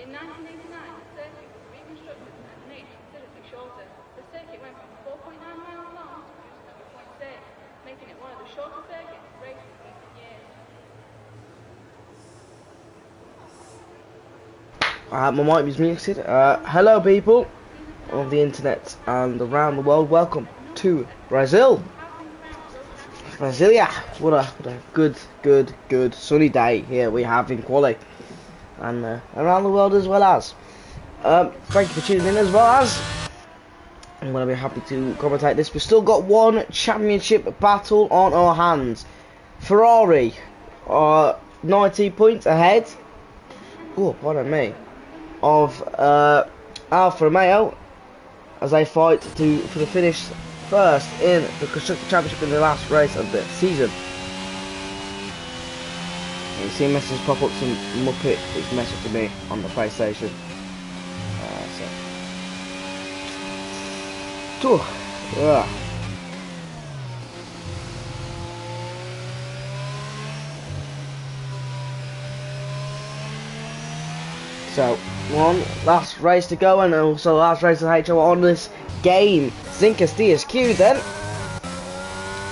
In 1989, the circuit was reconstructed and made considerably shorter. The circuit went from 4.9 miles long to just 0.6, making it one of the shorter circuits raced in recent years. My mic is muted. Hello people on the internet and around the world. Welcome to Brazil. Brasilia. What a good sunny day here we have in Quali and around the world as well as. Thank you for tuning in as well as. I'm going to be happy to commentate this. We've still got one championship battle on our hands. Ferrari are 90 points ahead. Oh, pardon me. Of Alfa Romeo as they fight for the finish first in the Constructor Championship in the last race of the season. You see messages pop up, some Muppet is messaging me on the PlayStation. So, one last race to go, and also last race of HO on this game. Zinkas DSQ then.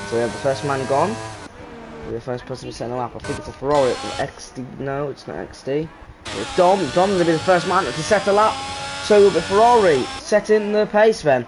So we have the first man gone. The first person to set a lap. I think it's a Ferrari at XD. No, it's not XD. It's Dom. Dom will be the first man to set a lap. So will be Ferrari setting the pace then.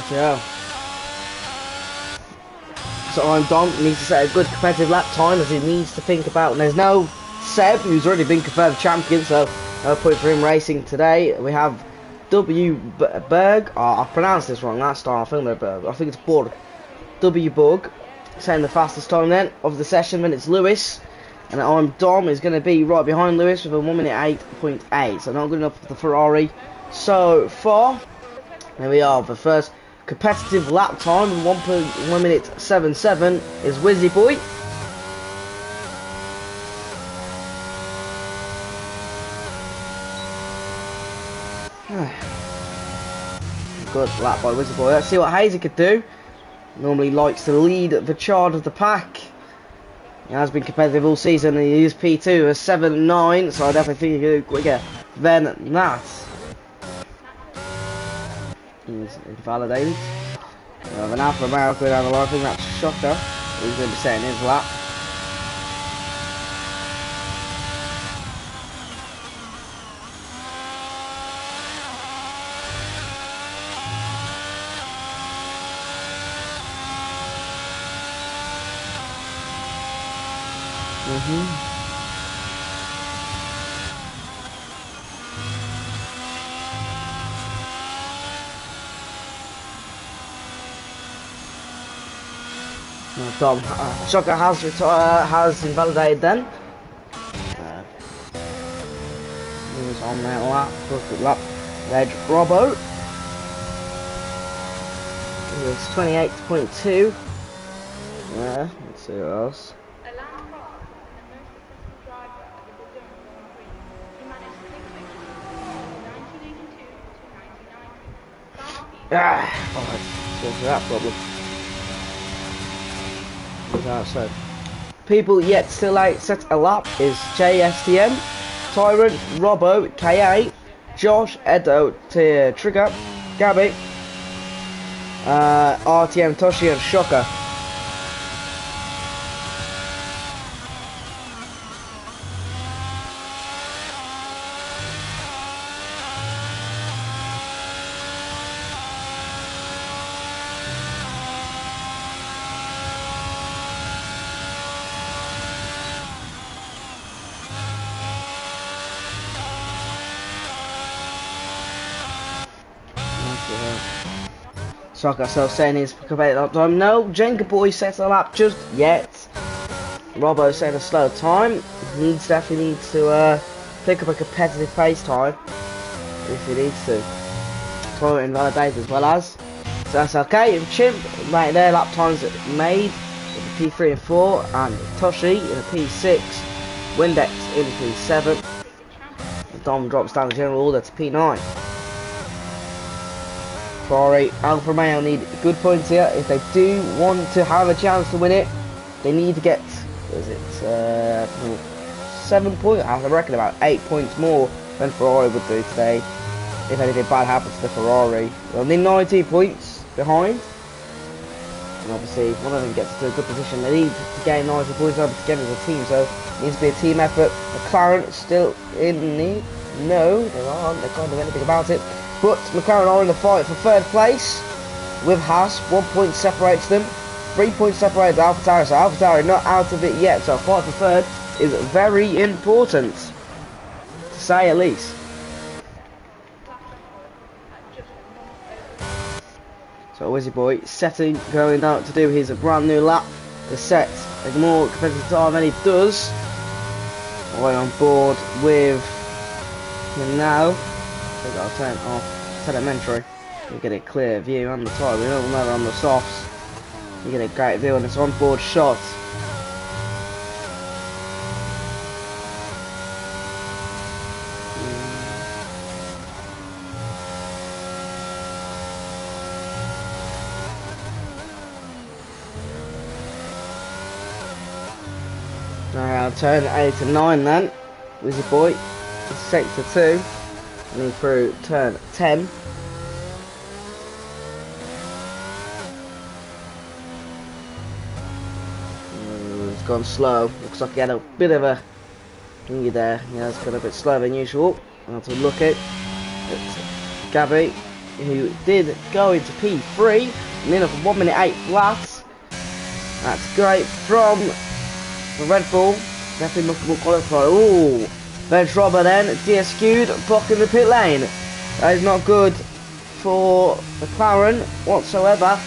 Yeah. So I'm Dom, needs to set a good competitive lap time as he needs to think about, and there's no Seb who's already been confirmed champion, so no point for him racing today. We have W Berg, I pronounced this wrong last time, I think it's Borg. W Borg setting the fastest time then of the session. Then it's Lewis, and I'm Dom is going to be right behind Lewis with a 1 minute 8.8, so not good enough for the Ferrari so far. There we are, the first competitive lap time in 1 minute 7.7 is Wizzy Boy. Good lap by Wizzy Boy. Let's see what Hazy could do. Normally likes to lead the charge of the pack. He has been competitive all season and he is P2 at 7.9, so I definitely think he can do quicker than that. He's invalidated. We have an Alfa Romeo going down the line. I think that's Shocker. He's going to be setting his lap. Dom Shocker has invalidated then. He was on that lap, good lap. Ledge Robbo. It was 28.2. Yeah, let's see what else. Let's go for that problem. So, people yet still out set a lap is JSTM, Tyrant, Robbo, K8, Josh, Edo, Trigger, Gabby, RTM, Toshi and Shocker. Shocker, so saying he's competitive lap time. No, Jenga Boy sets a lap just yet. Robbo setting a slow time. Definitely needs to pick up a competitive pace time if he needs to. Throw it invalidate as well as. So that's okay. And Chimp right there, lap times made with the P3 and 4, and Toshi in a P6, Windex in a P7. And Dom drops down the general order to P9. Ferrari, Alfa Romeo need good points here. If they do want to have a chance to win it, they need to get, is it 7 points? I reckon about 8 points more than Ferrari would do today. If anything bad happens to the Ferrari, they'll need 19 points behind. And obviously, if one of them gets to a good position, they need to gain 90 points over together as a team. So it needs to be a team effort. McLaren still in need. No, they aren't. They can't do anything about it. But McLaren are in the fight for third place with Haas. 1 point separates them. 3 points separates AlphaTauri. So AlphaTauri not out of it yet. So a fight for third is very important, to say at least. So Wizzy Boy setting, going out to do his brand new lap to set a more competitive time than he does. Away on board with him now. So I've got to turn off telemetry. You get a clear view on the tyre. We don't know on the softs. You get a great view on this onboard shot. Now turn 8 and 9 then. Wizzy Boy, sector 2, and then through turn 10. It's gone slow. Looks like he had a bit of a thingy there. Yeah, it's gone a bit slower than usual. I'll have to look at Gabby, who did go into P3, and then for 1 minute 8 flat. That's great from the Red Bull. Definitely looking more qualified. Ooh, Bench Robber then DSQ'd, blocking the pit lane. That is not good for McLaren whatsoever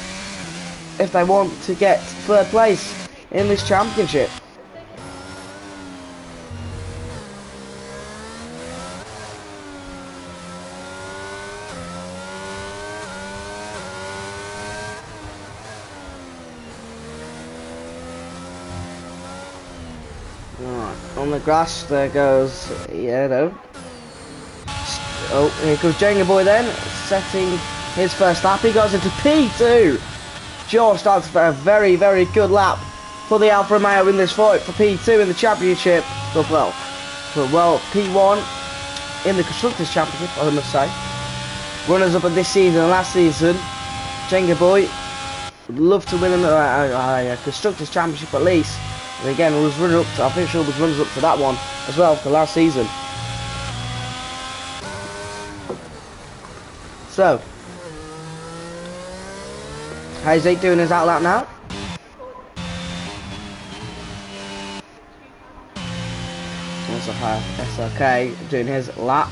if they want to get third place in this championship. Right, on the grass there goes, yeah, no. Oh, here comes Jenga Boy then, setting his first lap. He goes into P2. George starts for a very, very good lap for the Alfa Romeo in this fight for P2 in the championship. But well, P1 in the Constructors' Championship, I must say. Runners up of this season and last season. Jenga Boy would love to win a Constructors' Championship at least. And again, was running up to, I'm pretty sure was runners up to that one as well for last season. So, how's he doing his out lap now? That's okay, doing his lap.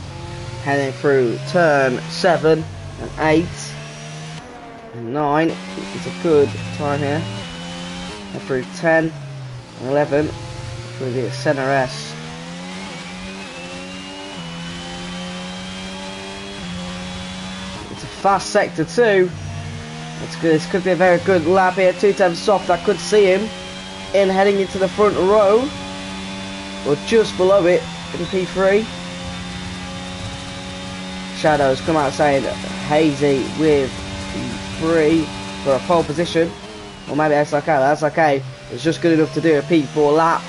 Heading through turn 7 and 8 and 9. It's a good time here. And through 10 and 11 through the center S. It's a fast sector 2. It's good. This could be a very good lap here. 210 soft. I could see him in heading into the front row, or just below it in P3. Shadows come out saying Hazy with P3 for a pole position. Or maybe that's okay. That's okay. It's just good enough to do a P4 lap.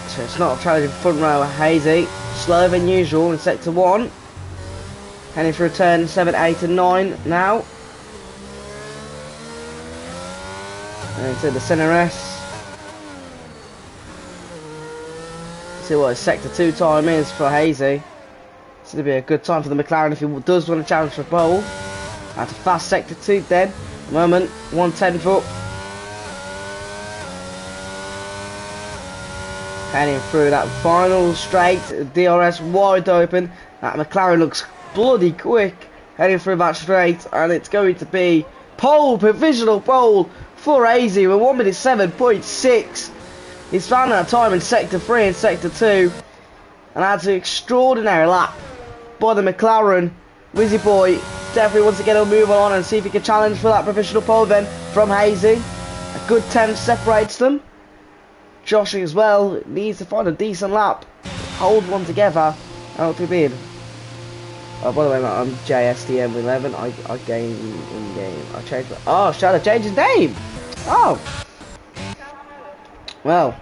So it's not a challenging front row. Hazy slower than usual in sector 1. Heading through turn 7, 8 and 9 now. And into the center S. See what his sector 2 time is for Hazy. It's going to be a good time for the McLaren if he does want to challenge for pole. That's a fast sector 2 then. At the moment, 110 foot. Heading through that final straight, DRS wide open. That McLaren looks bloody quick. Heading through that straight, and it's going to be pole, provisional pole for AZ with 1 minute 7.6. He's found that time in Sector 3 and Sector 2. And that's an extraordinary lap by the McLaren. Wizzy Boy definitely wants to get a move on and see if he can challenge for that provisional pole then from Hazy. A good 10 separates them. Josh as well needs to find a decent lap. Hold one together. Help him in. Oh, by the way, I'm JSTM11. I gained in game. I changed my... Oh, Shadow changed his name! Oh! Well,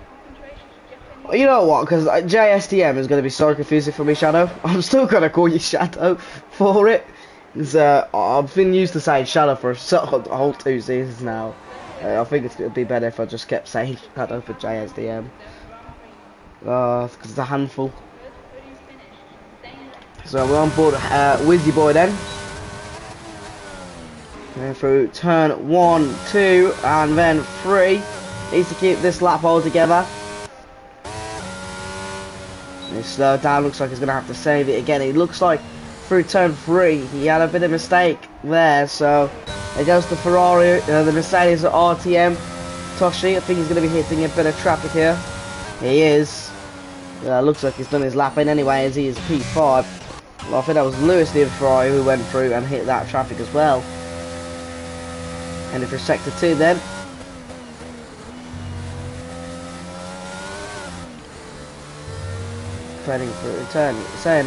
you know what? Because JSTM is going to be so confusing for me, Shadow. I'm still going to call you Shadow for it. I've been used to saying Shadow for a whole 2 seasons now. I think it's going to be better if I just kept saying Shadow for JSTM. Because it's a handful. So we're on board Wizzy Boy then. Going through turn 1, 2, and then 3. Needs to keep this lap all together. He's slowed down, looks like he's going to have to save it again. It looks like through turn 3 he had a bit of a mistake there, so it goes to Ferrari, the Mercedes RTM. Toshi, I think he's going to be hitting a bit of traffic here. He is. Looks like he's done his lap in anyway, as he is P5. Well, I think that was Lewis the Ferrari who went through and hit that traffic as well. Heading for sector 2 then. Heading for turn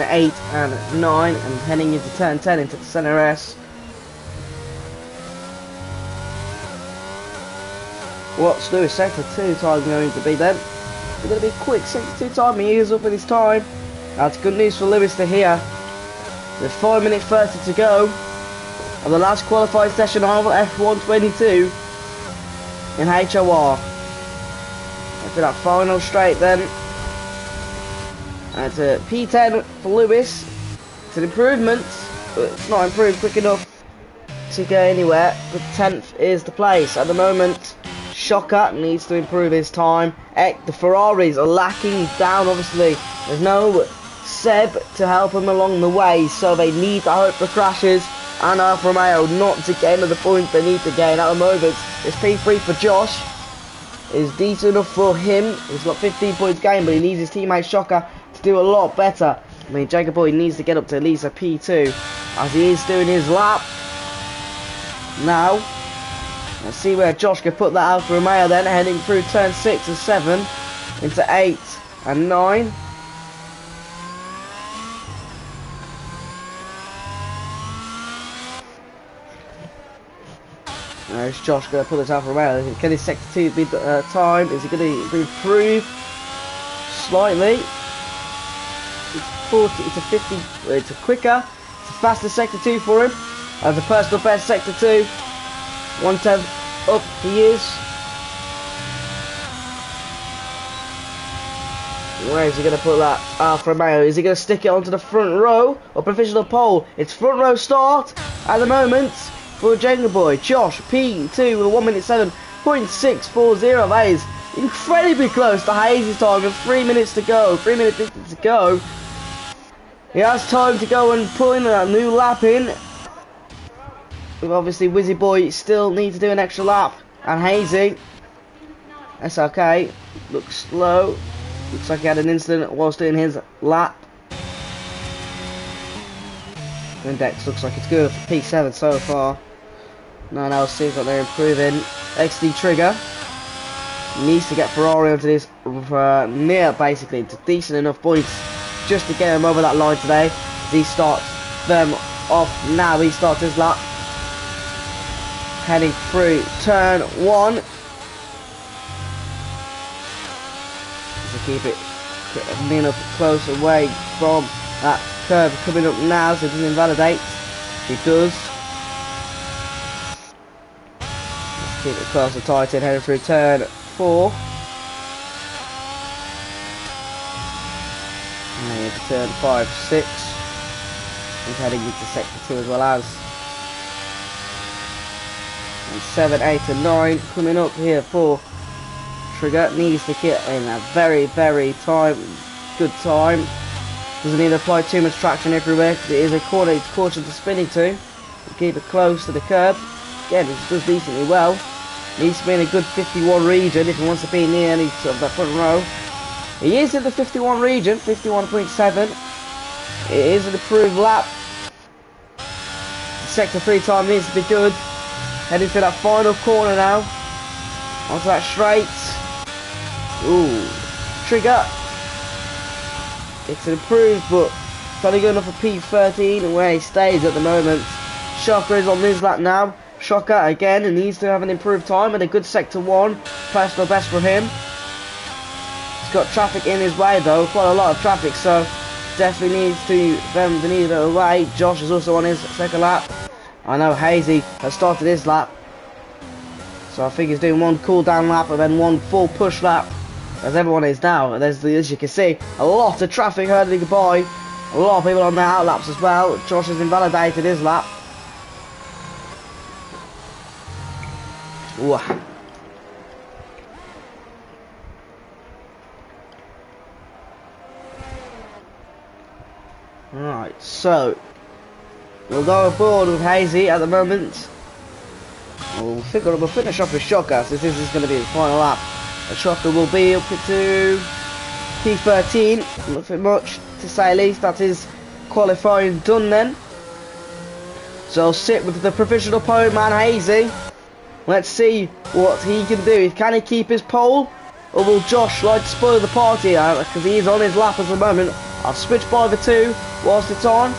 8 and 9 and heading into turn 10 into the center S. What's Lewis sector 2 time going to be then? It's going to be quick sector 2 time. He is up with his time. That's good news for Lewis to hear. There's 5 minutes 30 to go of the last qualified session of F1 22 in HOR. After that final straight then. And it's a P10 for Lewis. It's an improvement, but it's not improved quick enough to go anywhere. But 10th is the place at the moment. Shocker needs to improve his time. The Ferraris are lacking down, obviously. There's no Seb to help him along the way, so they need to hope for crashes. And Alfa Romeo not to gain the points they need to gain at the moment. It's P3 for Josh. It's decent enough for him. He's got 15 points gained, but he needs his teammate Shocker to do a lot better. I mean, Jacob Boy needs to get up to at least a P2 as he is doing his lap. Now, let's see where Josh can put that Alfa Romeo then, heading through turn 6 and 7 into 8 and 9. There's Josh going to put this Alfa Romeo. Can his sector 2 be time? Is he going to improve slightly? It's 40, it's a 50, it's a quicker, it's a faster sector 2 for him. As a personal best sector 2. 1/10 up he is. Where is he going to put that Alfa Romeo? Is he going to stick it onto the front row or provisional pole? It's front row start at the moment for Jenga Boy. Josh P2 with 1 minute 7.640. That is incredibly close to Hazy's time with 3 minutes to go. 3 minutes to go. He has time to go and pull in a new lap in. Obviously Wizzy Boy still needs to do an extra lap. And Hazy, that's okay. Looks slow. Looks like he had an incident whilst doing his lap. Index looks like it's good for P7 so far. No one else seems like they're improving. XD Trigger needs to get Ferrari onto this near basically to decent enough points just to get him over that line today. As he starts them off now. He starts his lap. Heading through turn 1. To keep it near enough close away from that curve coming up now, so it doesn't invalidate. He does. Let's keep it close and tight in, heading through turn 4. And into turn 5, 6. He's heading into sector 2 as well as. And 7, 8 and 9 coming up here for Trigger. Needs to get in a very good time. Doesn't need to apply too much traction everywhere because it is a corner it's caution to spin into. Keep it close to the curb. Again, it does decently well. Needs to be in a good 51 region if he wants to be near any sort of that front row. He is in the 51 region, 51.7. It is an improved lap. Sector 3 time needs to be good. Heading to that final corner now. Onto that straight. Ooh. Trigger. It's improved, but it's only good enough for P13 where he stays at the moment. Shocker is on his lap now. Shocker again, and needs to have an improved time and a good sector 1. Personal best for him. He's got traffic in his way though, quite a lot of traffic, so definitely needs to need it away. Josh is also on his second lap. I know Hazy has started his lap, so I think he's doing one cool down lap and then one full push lap, as everyone is now. And as you can see, a lot of traffic hurtling by, a lot of people on their out laps as well. Josh has invalidated his lap. Ooh. Right, so we'll go aboard with Hazy at the moment. We'll finish off with Shocker, since this is going to be the final lap. The Shocker will be up to P13, nothing much to say at least. That is qualifying done then. So I'll sit with the provisional pole man Hazy. Let's see what he can do. Can he keep his pole? Or will Josh like to spoil the party? Because he is on his lap at the moment. I'll switch by the 2 whilst it's on.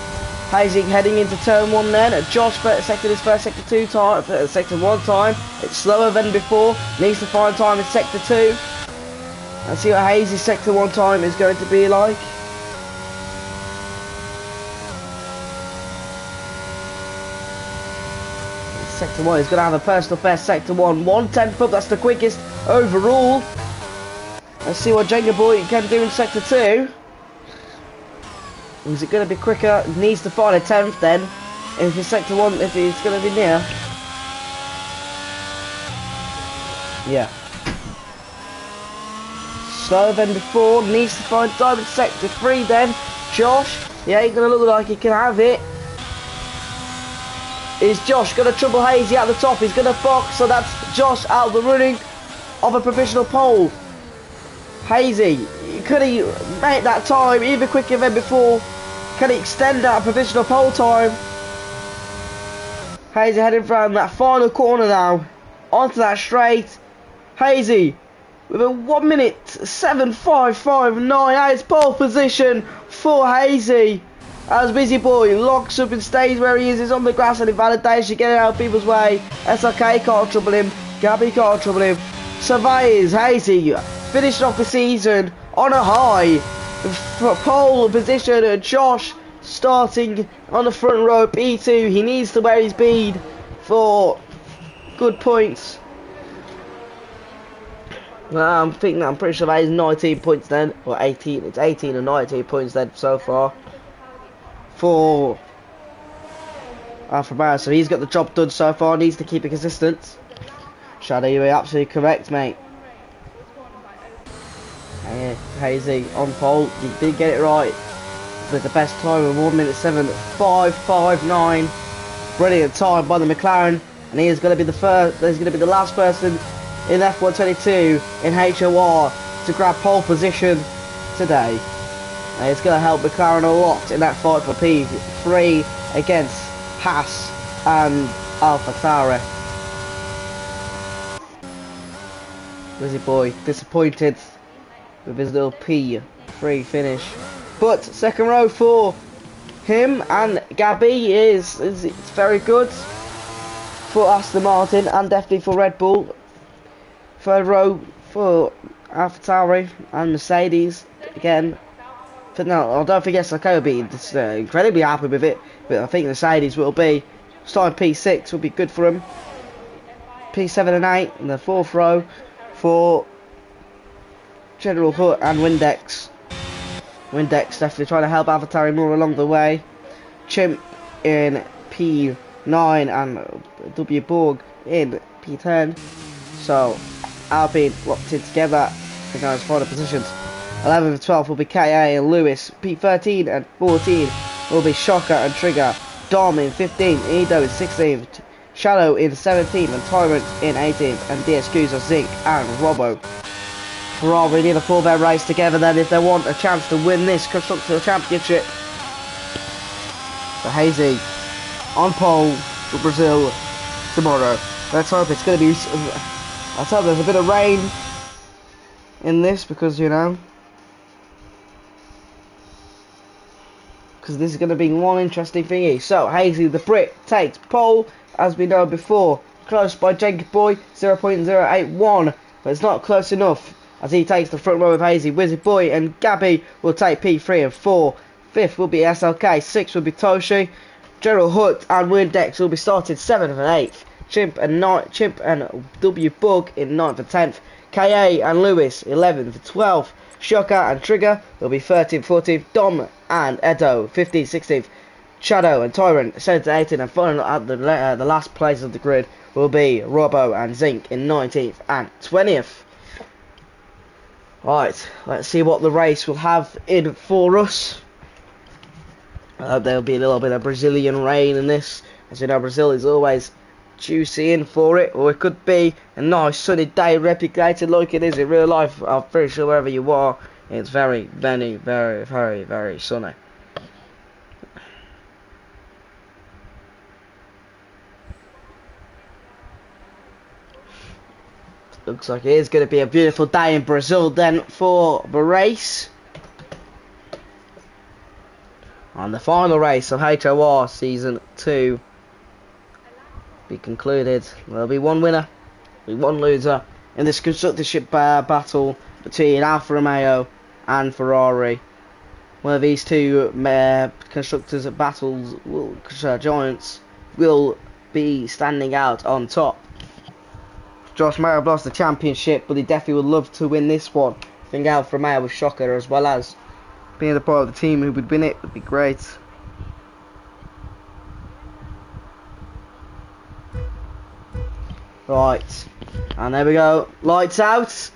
Hazy heading into turn 1 then. Josh sectored his first sector 2 time, sector 1 time. It's slower than before. Needs to find time in sector 2. Let's see what Hazy's sector 1 time is going to be like. Sector 1 is going to have a personal best. Sector 1, 1/10 up. That's the quickest overall. Let's see what Jenga Boy can do in sector 2. Is it going to be quicker? Needs to find a 10th then. If it's sector 1, if it's going to be near. Yeah. Slower than before. Needs to find time in sector 3 then. Josh, yeah, he's going to look like he can have it. Is Josh going to trouble Hazy at the top? He's going to box, so that's Josh out of the running of a provisional pole. Hazy, could he make that time even quicker than before? Can he extend that provisional pole time? Hazy heading from that final corner now. Onto that straight. Hazy with a 1 minute 7.559. It's pole position for Hazy. As Busy Boy locks up and stays where he is. He's on the grass and invalidation, getting out of people's way. SRK can't trouble him. Gabby can't trouble him. Surveys Hazy finished off the season on a high. Pole position, and Josh starting on the front row, P2. He needs to wear his bead for good points. I'm pretty sure that is 19 points then, or 18. It's 18 and 19 points then so far for Alpha Mara. So he's got the job done so far. Needs to keep it consistent. Shadow, you're absolutely correct, mate. Hazy on pole, he did get it right with the best time of 1 minute 7.559. Brilliant time by the McLaren, and he is going to be the first. He's going to be the last person in F122 in HOR to grab pole position today. And it's going to help McLaren a lot in that fight for P3 against Haas and AlphaTauri. Busy Boy disappointed with his little P3 finish, but second row for him and Gabby is very good for Aston Martin and definitely for Red Bull. Third row for AlphaTauri and Mercedes again. But no, I don't think SRK will be incredibly happy with it, but I think Mercedes will be. Starting P6 will be good for him. P7 and 8 in the fourth row for General Hut and Windex. Windex definitely trying to help AlphaTauri more along the way. Chimp in P9 and W Borg in P10. So Alpine locked in together in those final positions. 11th and 12th will be KA and Lewis. P13 and 14 will be Shocker and Trigger. Dom in 15th, Edo in 16th, Shadow in 17th and Tyrant in 18th, and DSQs are Zinc and Robbo. Ferrari need a 4-man race together then if they want a chance to win this Constructor Championship. So Hazy on pole for Brazil tomorrow. Let's hope it's going to be... let's hope there's a bit of rain in this because, you know... because this is going to be one interesting thingy. So Hazy the Brit takes pole, as we know before. Close by Jacob Boy, 0.081. But it's not close enough, as he takes the front row of Hazy. Wizard Boy and Gabby will take P3 and 4. 5th will be SLK, 6th will be Toshi. Gerald Hutt and Windex will be started 7th and 8th. Chimp and W Bug in 9th and 10th. KA and Lewis 11th and 12th. Shocker and Trigger will be 13th, 14th. Dom and Edo 15th, 16th. Shadow and Tyrant 7th, 18th, and final at the last place of the grid will be Robbo and Zinc in 19th and 20th. Right, let's see what the race will have in for us. I hope there'll be a little bit of Brazilian rain in this. As you know, Brazil is always juicy in for it, or it could be a nice sunny day replicated like it is in real life. I'm pretty sure wherever you are, it's very sunny. Looks like it is going to be a beautiful day in Brazil then for the race. And the final race of HOR Season 2 be concluded. There'll be one winner, there'll be one loser in this constructorship battle between Alfa Romeo and Ferrari. One of these two constructors battles giants will be standing out on top. Josh may have lost the championship, but he definitely would love to win this one. I think Alfa Romeo was shocker, as well as being a part of the team who would win it would be great. Right, and there we go, lights out,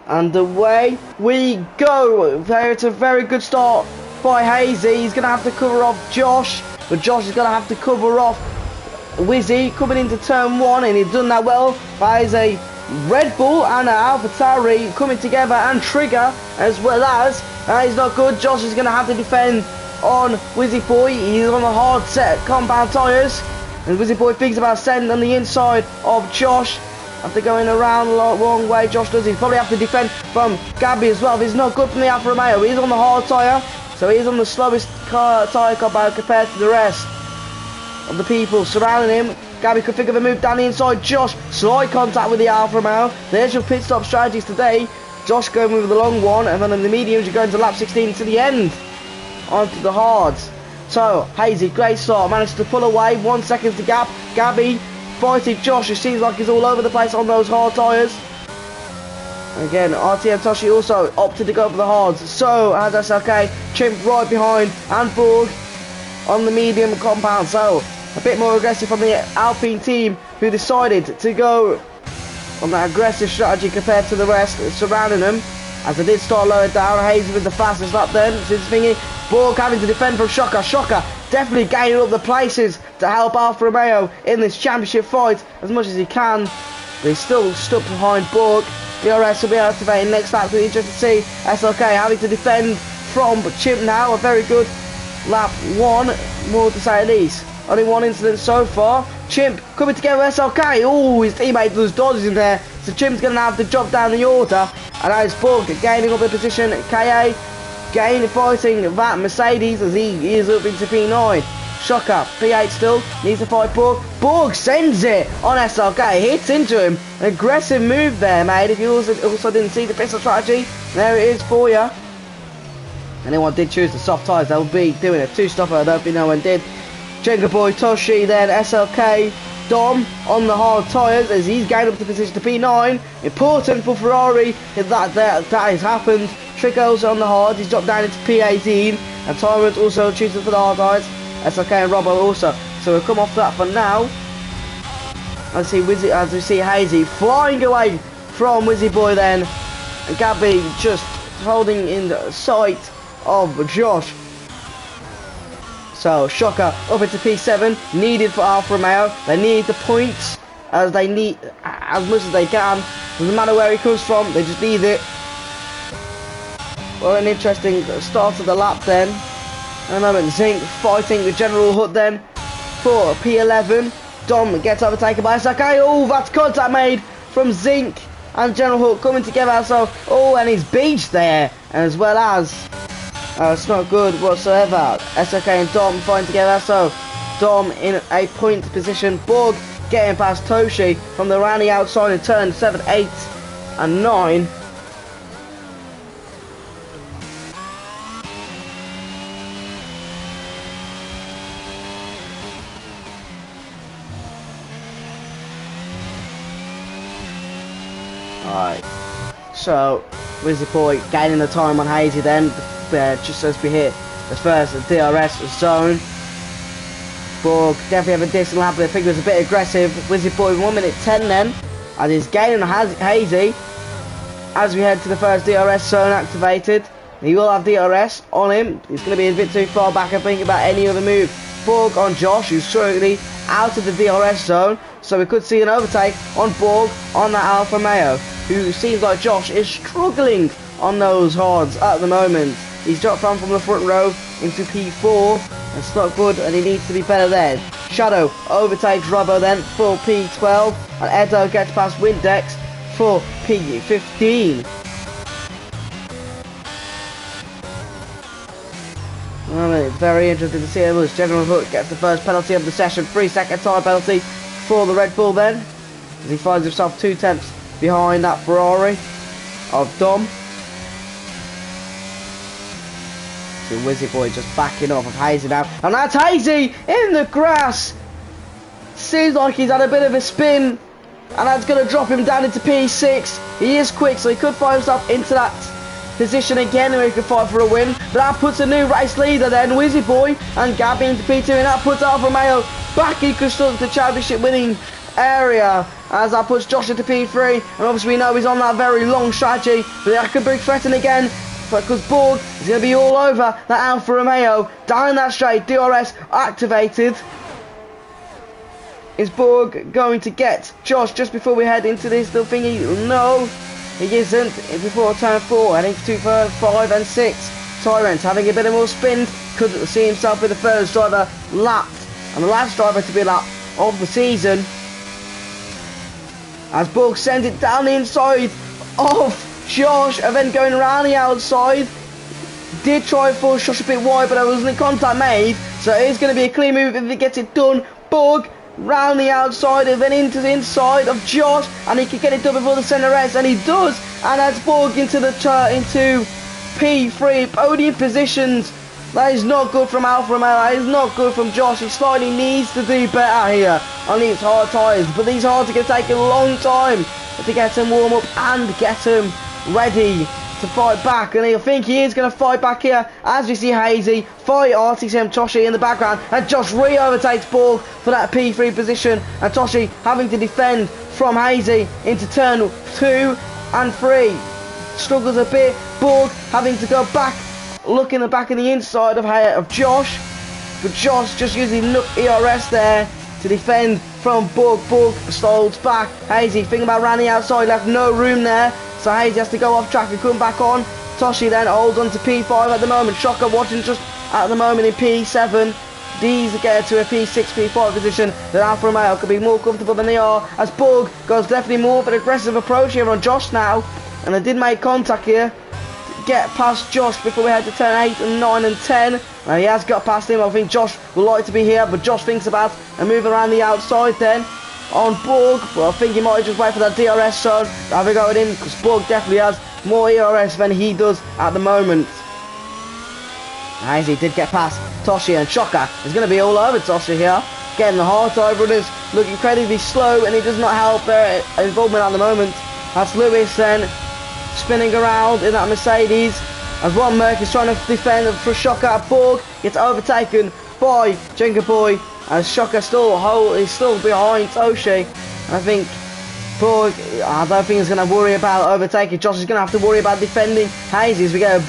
and away we go. It's a very good start by Hazy. He's going to have to cover off Josh, but Josh is going to have to cover off Wizzy coming into turn 1, and he's done that well. There's a Red Bull and an AlphaTauri coming together, and Trigger as well as he's not good. Josh is going to have to defend on Wizzy Boy. He's on the hard set compound tyres, and Wizzy Boy thinks about sending on the inside of Josh after going around the wrong way. Josh does. He's probably have to defend from Gabby as well. He's not good from the Alfa Romeo. He's on the hard tyre, so he's on the slowest tyre compound compared to the rest of the people surrounding him. Gabby could think of a move down the inside. Josh, slight contact with the Alfa Romeo. There's your pit stop strategies today. Josh going with the long one, and then in the mediums you're going to lap 16 to the end onto the hards. So Hazy, great start, managed to pull away, 1 second to gap. Gabby fighting Josh, who seems like he's all over the place on those hard tyres. Again, RT and Toshi also opted to go for the hards. So as SLK, Chimp right behind, and Borg on the medium compound. So a bit more aggressive from the Alpine team, who decided to go on that aggressive strategy compared to the rest surrounding them. As they did start lower down, Hazy with the fastest lap then, since thingy. Borg having to defend from Shocker. Shocker definitely gaining up the places to help Alfa Romeo in this championship fight as much as he can. But he's still stuck behind Borg. DRS will be activated next lap, so it's interesting to see SLK having to defend from Chimp now. A very good lap 1, more to say at least. Only one incident so far. Chimp coming together with SLK. Oh, his teammate does dodges in there. So Chimp's going to have to drop down the order. And now it's Borg gaining up the position. KA fighting that Mercedes as he is up into P9. Shocker, P8 still, needs to fight Borg. Borg sends it on SLK, hits into him. An aggressive move there, mate. If you also didn't see the pistol strategy, there it is for you. Anyone did choose the soft tyres, they'll be doing a 2-stopper. I don't think no one did. Jenga Boy, Toshi, then SLK, Dom on the hard tyres as he's gained up the position to P9. Important for Ferrari that has happened. Trico's on the hard, he's dropped down into P18, and Tyrant also choosing for the hard tyres. SLK and Robbo also. So we'll come off that for now. As we see Hazy flying away from Wizzy Boy then, and Gabby just holding in the sight of Josh. So Shocker up into P7, needed for Alfa Romeo. They need the points as they need as much as they can. Doesn't matter where he comes from, they just need it. Well, an interesting start of the lap then. At the moment, Zinc fighting with General Hut then for P11. Dom gets overtaken by Sakai. Oh, that's contact made from Zinc and General Hut coming together. So, oh, and he's beached there, as well as it's not good whatsoever. SOK and Dom fighting together. So, Dom in a point position. Borg getting past Toshi from the round the outside in turn 7, 8, and 9. Alright, so Wizzy Boy gaining the time on Hazy then, just as we hit the first DRS zone. Borg definitely have a decent lap, but I think it was a bit aggressive. Wizzy Boy 1 minute 10 then, and he's gaining on Hazy as we head to the first DRS zone activated. He will have DRS on him. He's going to be a bit too far back, I think, about any other move. Borg on Josh, who's currently out of the DRS zone, so we could see an overtake on Borg on that Alfa Romeo, who seems like Josh is struggling on those hards at the moment. He's dropped from the front row into P4. That's not good, and he needs to be better there. Shadow overtakes Robbo then for P12, and Edo gets past Windex for P15. It's very interesting to see him as General Hook gets the first penalty of the session. 3-second time penalty for the Red Bull then, as he finds himself 2 tenths behind that Ferrari of Dom. So Wizzy Boy just backing off of Hazy now, and that's Hazy in the grass. Seems like he's had a bit of a spin, and that's going to drop him down into P6. He is quick, so he could find himself into that position again where he could fight for a win. But that puts a new race leader then, Wizzy Boy and Gabby into P2, and that puts Alfa Romeo back in Constructor Championship winning area, as that puts Josh into P3, and obviously we know he's on that very long strategy, but that could be threatened again, because Borg is going to be all over that Alfa Romeo down that straight. DRS activated. Is Borg going to get Josh just before we head into this little thingy? No, he isn't. Before turn 4, heading to 5 and 6. Tyrant having a bit of more spin, could see himself with the first driver lapped, and the last driver to be lapped of the season, as Borg sends it down the inside of Josh, and then going around the outside. Did try for Josh a bit wide, but there wasn't contact made, so it is going to be a clean move if he gets it done. Borg round the outside and then into the inside of Josh, and he can get it done before the centre S, and he does, and that's Borg into the into P3 podium positions. That is not good from Alfa Romeo, that is not good from Josh. He slightly needs to do better here on these hard tyres, but these hards are going to take a long time to get him warm up and get him ready to fight back, and I think he is going to fight back here as we see Hazy fight RTCM Toshi in the background, and Josh re-overtakes Borg for that P3 position, and Toshi having to defend from Hazy into turn 2 and 3. Struggles a bit. Borg having to go back, look in the back of the inside of Josh, but Josh just using enough ERS there to defend from Borg. Borg stalls back. Hazy thinking about running outside, left no room there, so Hazy has to go off track and come back on. Toshi then holds on to P5 at the moment. Shocker watching just at the moment in P7. These get to a P6, P5 position. That Alfa Romeo could be more comfortable than they are, as Borg goes definitely more of an aggressive approach here on Josh now, and they did make contact here to get past Josh before we head to turn 8 and 9 and 10. He has got past him. I think Josh would like to be here, but Josh thinks about and moving around the outside then on Borg. Well, I think he might just wait for that DRS zone to have a go at him, because Borg definitely has more ERS than he does at the moment. As he did get past Toshi, and Shocker is going to be all over Toshi here, getting the hard type runners looking incredibly slow, and he does not help their involvement at the moment. That's Lewis then spinning around in that Mercedes, as Ron Merck is trying to defend for Shocker. Borg gets overtaken by Jenga Boy, as Shocker is still behind Toshi. And I think Borg, I don't think he's going to worry about overtaking Josh. Is going to have to worry about defending Hazy, as we get a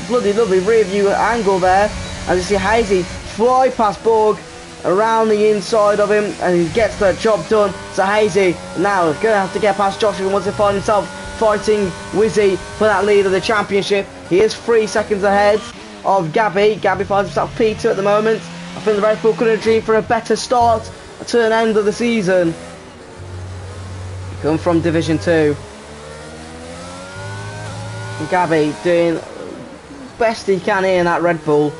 bloody lovely rear view angle there, as you see Hazy fly past Borg around the inside of him, and he gets the job done. So Hazy now going to have to get past Josh if he wants to find himself fighting Wizzy for that lead of the championship. He is 3 seconds ahead of Gabby. Gabby finds himself P2 at the moment. I think the Red Bull could have dreamed for a better start to an end of the season. Come from Division 2. Gabby doing best he can here in that Red Bull.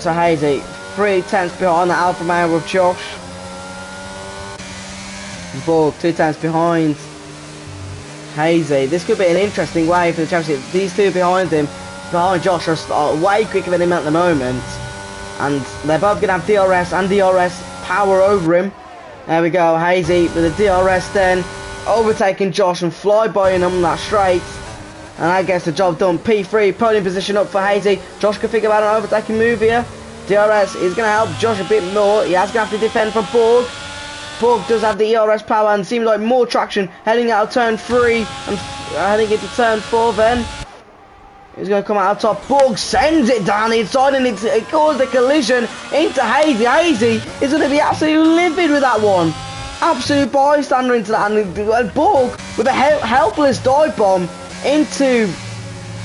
So Hazy 3 tenths behind the Alpha Male with Josh. Borg 2 tenths behind Hazy. This could be an interesting way for the championship. These two behind him, behind Josh, are way quicker than him at the moment, and they're both going to have DRS and DRS power over him. There we go, Hazy with the DRS then overtaking Josh and flybying him on that straight, and that gets the job done. P3 podium position up for Hazy. Josh can think about an overtaking move here. DRS is going to help Josh a bit more. He has going to have to defend from Borg. Borg does have the ERS power and seems like more traction heading out of turn 3 and heading into turn 4 then. He's going to come out top. Borg sends it down inside and it caused a collision into Hazy. Hazy is going to be absolutely livid with that one. Absolute bystander into that, and Borg with a helpless dive bomb into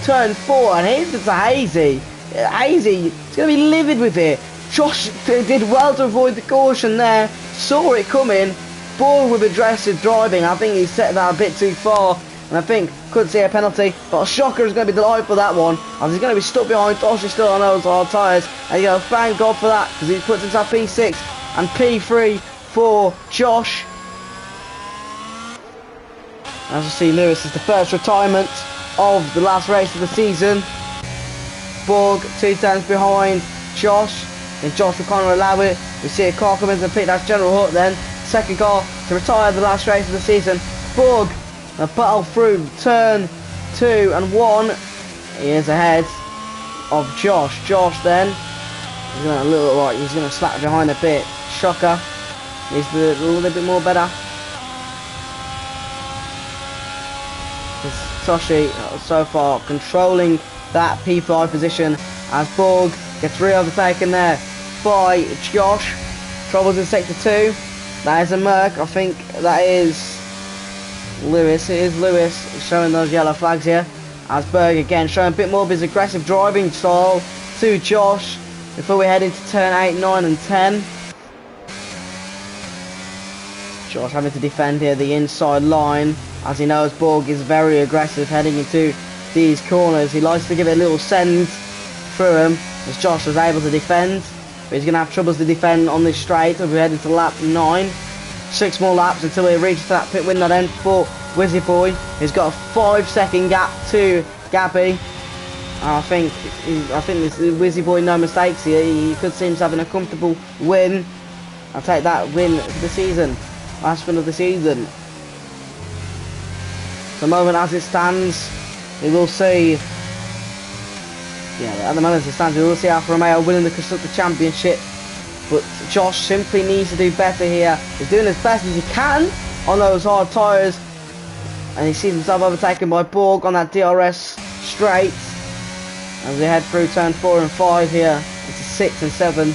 turn 4, and here's to Hazy. Hazy is going to be livid with it. Josh did well to avoid the caution there, saw it coming. Borg with aggressive driving, I think he set that a bit too far, and I think could see a penalty, but a shocker is going to be delighted for that one, as he's going to be stuck behind. Josh is still on those hard tyres, and you go, thank God for that, because he puts himself P6 and P3 for Josh. As you see, Lewis is the first retirement of the last race of the season. Borg 2 tenths behind Josh, and Josh will kind of allow it. We see a car come in to pick, that's General Hutt then. Second car to retire the last race of the season. Borg a battle through turn 2 and 1. He is ahead of Josh. Josh then, he's going to look like he's going to slap behind a bit. Shocker. He's a little bit more better. Toshi so far controlling that P5 position as Borg gets re-overtaken there by Josh. Troubles in sector 2. That is a Merc. I think that is Lewis. It is Lewis showing those yellow flags here. As Berg again showing a bit more of his aggressive driving style to Josh before we head into turn 8, 9 and 10. Josh having to defend here the inside line, as he knows Borg is very aggressive heading into these corners. He likes to give it a little send through him, as Josh was able to defend, but he's going to have troubles to defend on this straight as we head into lap 9. 6 more laps until he reaches that pit window then for Wizzy Boy. He's got a 5-second gap to Gabby. I think this Wizzy Boy, no mistakes here. He could see himself having a comfortable win. I'll take that win for the season. Last win of the season. The moment as it stands, we will see. Yeah, at the moment as it stands, we will see Alfa Romeo winning the Constructor Championship. But Josh simply needs to do better here. He's doing as best as he can on those hard tyres, and he sees himself overtaken by Borg on that DRS straight as we head through turn 4 and 5 here into 6 and 7.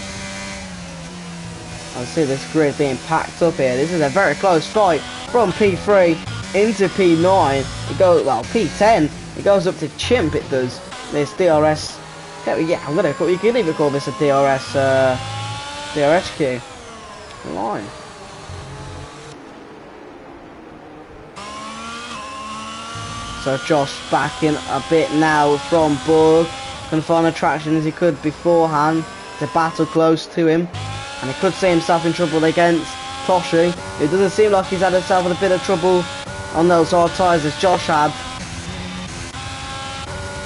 I see this grid being packed up here. This is a very close fight from P3 into P9. It goes, well, P10. It goes up to Chimp. It does. This DRS. Yeah, I'm gonna call. You could even call this a DRS queue line. So Josh backing a bit now from Borg. Can find the traction as he could beforehand. The battle close to him, and he could see himself in trouble against Toshi. It doesn't seem like he's had himself in a bit of trouble on those hard tyres as Josh had.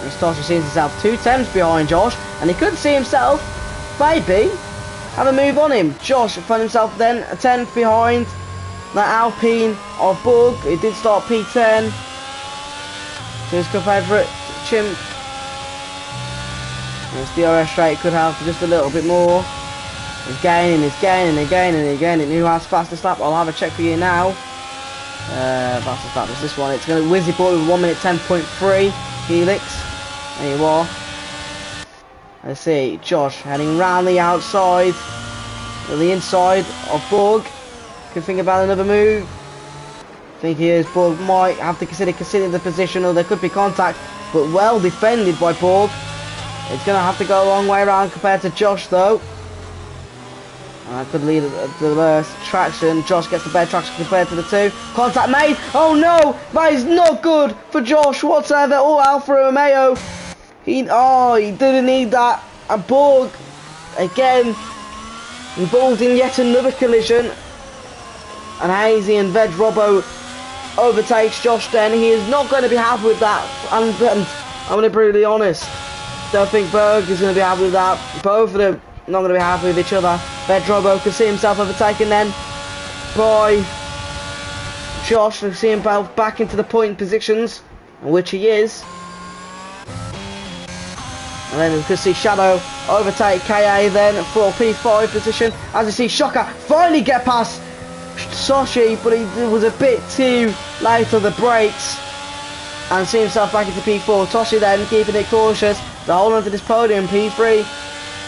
As Toshi sees himself 2 tenths behind Josh, and he could see himself maybe have a move on him. Josh found himself then a 10th behind that Alpine of Borg. He did start P10 to his confederate Chimp. His DRS straight could have just a little bit more. He's gaining. Who has fastest lap? I'll have a check for you now. Fastest lap is this one. It's going to Wizzy Boy with 1 minute 10.3. Helix. There you are. Let's see, Josh heading round the outside, or the inside of Borg. Can think about another move. I think he is. Borg might have to consider the position, or there could be contact, but well defended by Borg. It's going to have to go a long way around compared to Josh though. That could lead to the worst traction. Josh gets the better traction compared to the two. Contact made. Oh no! That is not good for Josh whatsoever. Oh, Alfa Romeo. He didn't need that. And Borg, again, involved in yet another collision. And Hazy and Veg Robbo overtakes Josh then. He is not going to be happy with that. And I'm going to be brutally honest. Don't think Berg is going to be happy with that. Both of them not going to be happy with each other. Veg Robbo can see himself overtaken then by Josh. We see him both back into the point positions, which he is. And then we can see Shadow overtake KA then for P5 position. As we see Shocker finally get past Soshi, but he was a bit too late on the brakes. And see himself back into P4. Toshi then keeping it cautious to hold on to this podium. P3.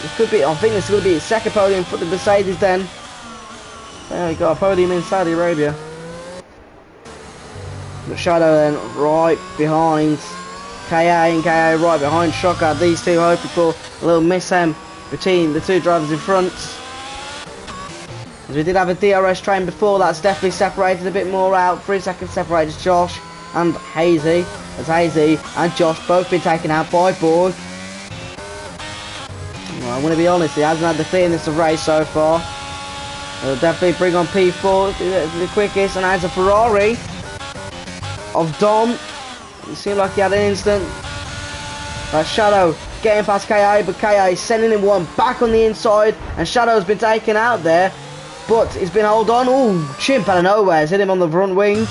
It could be, I think this is going to be his second podium for the Mercedes then. There we go, a podium in Saudi Arabia. But Shadow then right behind KA, and KA right behind Shocker. These two hoping for a little mayhem between the two drivers in front. As we did have a DRS train before, that's definitely separated a bit more out. 3 seconds separated Josh and Hazy. As Hazy and Josh both been taken out by Borg. Well, I'm going to be honest, he hasn't had the clearness of race so far. He'll definitely bring on P4 the quickest, and as a Ferrari of Dom. It seemed like he had an instant. Shadow getting past KA, but KA sending him one back on the inside, and Shadow's been taken out there, but he's been held on. Ooh, chimp out of nowhere has hit him on the front wing.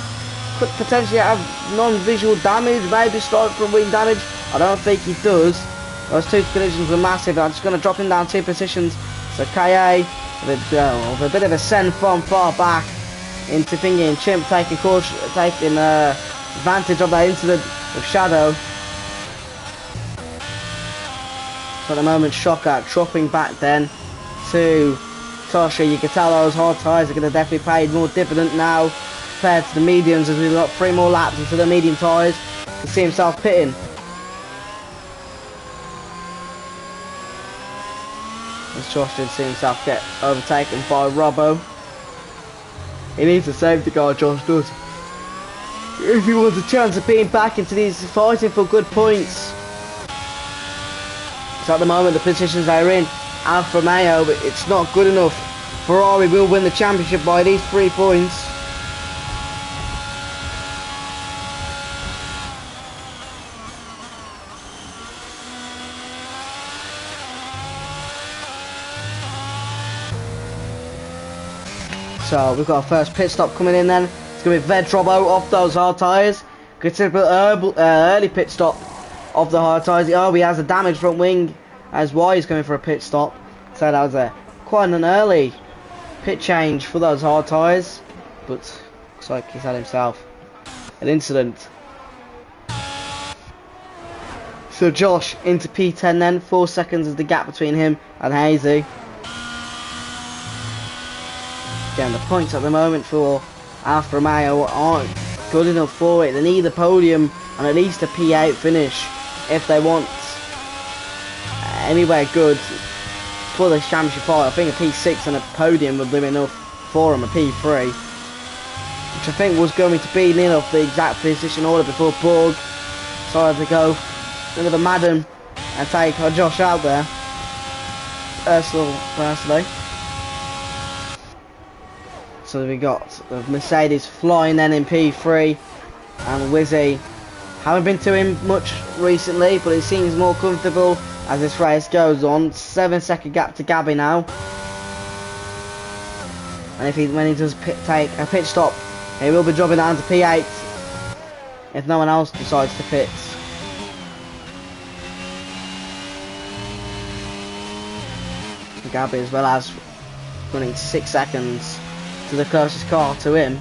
Could potentially have non-visual damage, maybe start from wing damage. I don't think he does. Those two collisions were massive. I'm just going to drop him down 2 positions. So KA with a bit of a send from far back into Thingy, and Chimp taking advantage of that incident with Shadow. So at the moment, Shocker dropping back then to Toshi. You can tell those hard tyres are going to definitely pay more dividend now compared to the mediums, as we've got 3 more laps into the medium tyres. You can see himself pitting. As Josh did see himself get overtaken by Robbo. He needs a safety car, Josh does, if he wants a chance of being back into these fighting for good points. So at the moment the positions they're in, Alfa Romeo, but it's not good enough. Ferrari will win the championship by these 3 points. So we've got our first pit stop coming in then. It's going to be Veg Robbo off those hard tyres. Considerable early pit stop of the hard tyres. Oh, he has a damaged front wing, as why he's going for a pit stop. So that was quite an early pit change for those hard tyres. But looks like he's had himself an incident. So Josh into P10 then. 4 seconds is the gap between him and Hazy. Again, the points at the moment for Alfa Romeo aren't good enough for it. They need a podium and at least a P8 finish if they want anywhere good for the championship fight. I think a P6 and a podium would be enough for them, a P3, which I think was going to be near enough the exact position order before Borg decided to go into the Madden and take Josh out there. Personally. So we got the Mercedes flying then in P3, and Wizzy haven't been to him much recently, but it seems more comfortable as this race goes on. 7-second gap to Gabby now, and when he does take a pit stop, he will be dropping down to P8 if no one else decides to pit. Gabby as well as running 6 seconds to the closest car to him.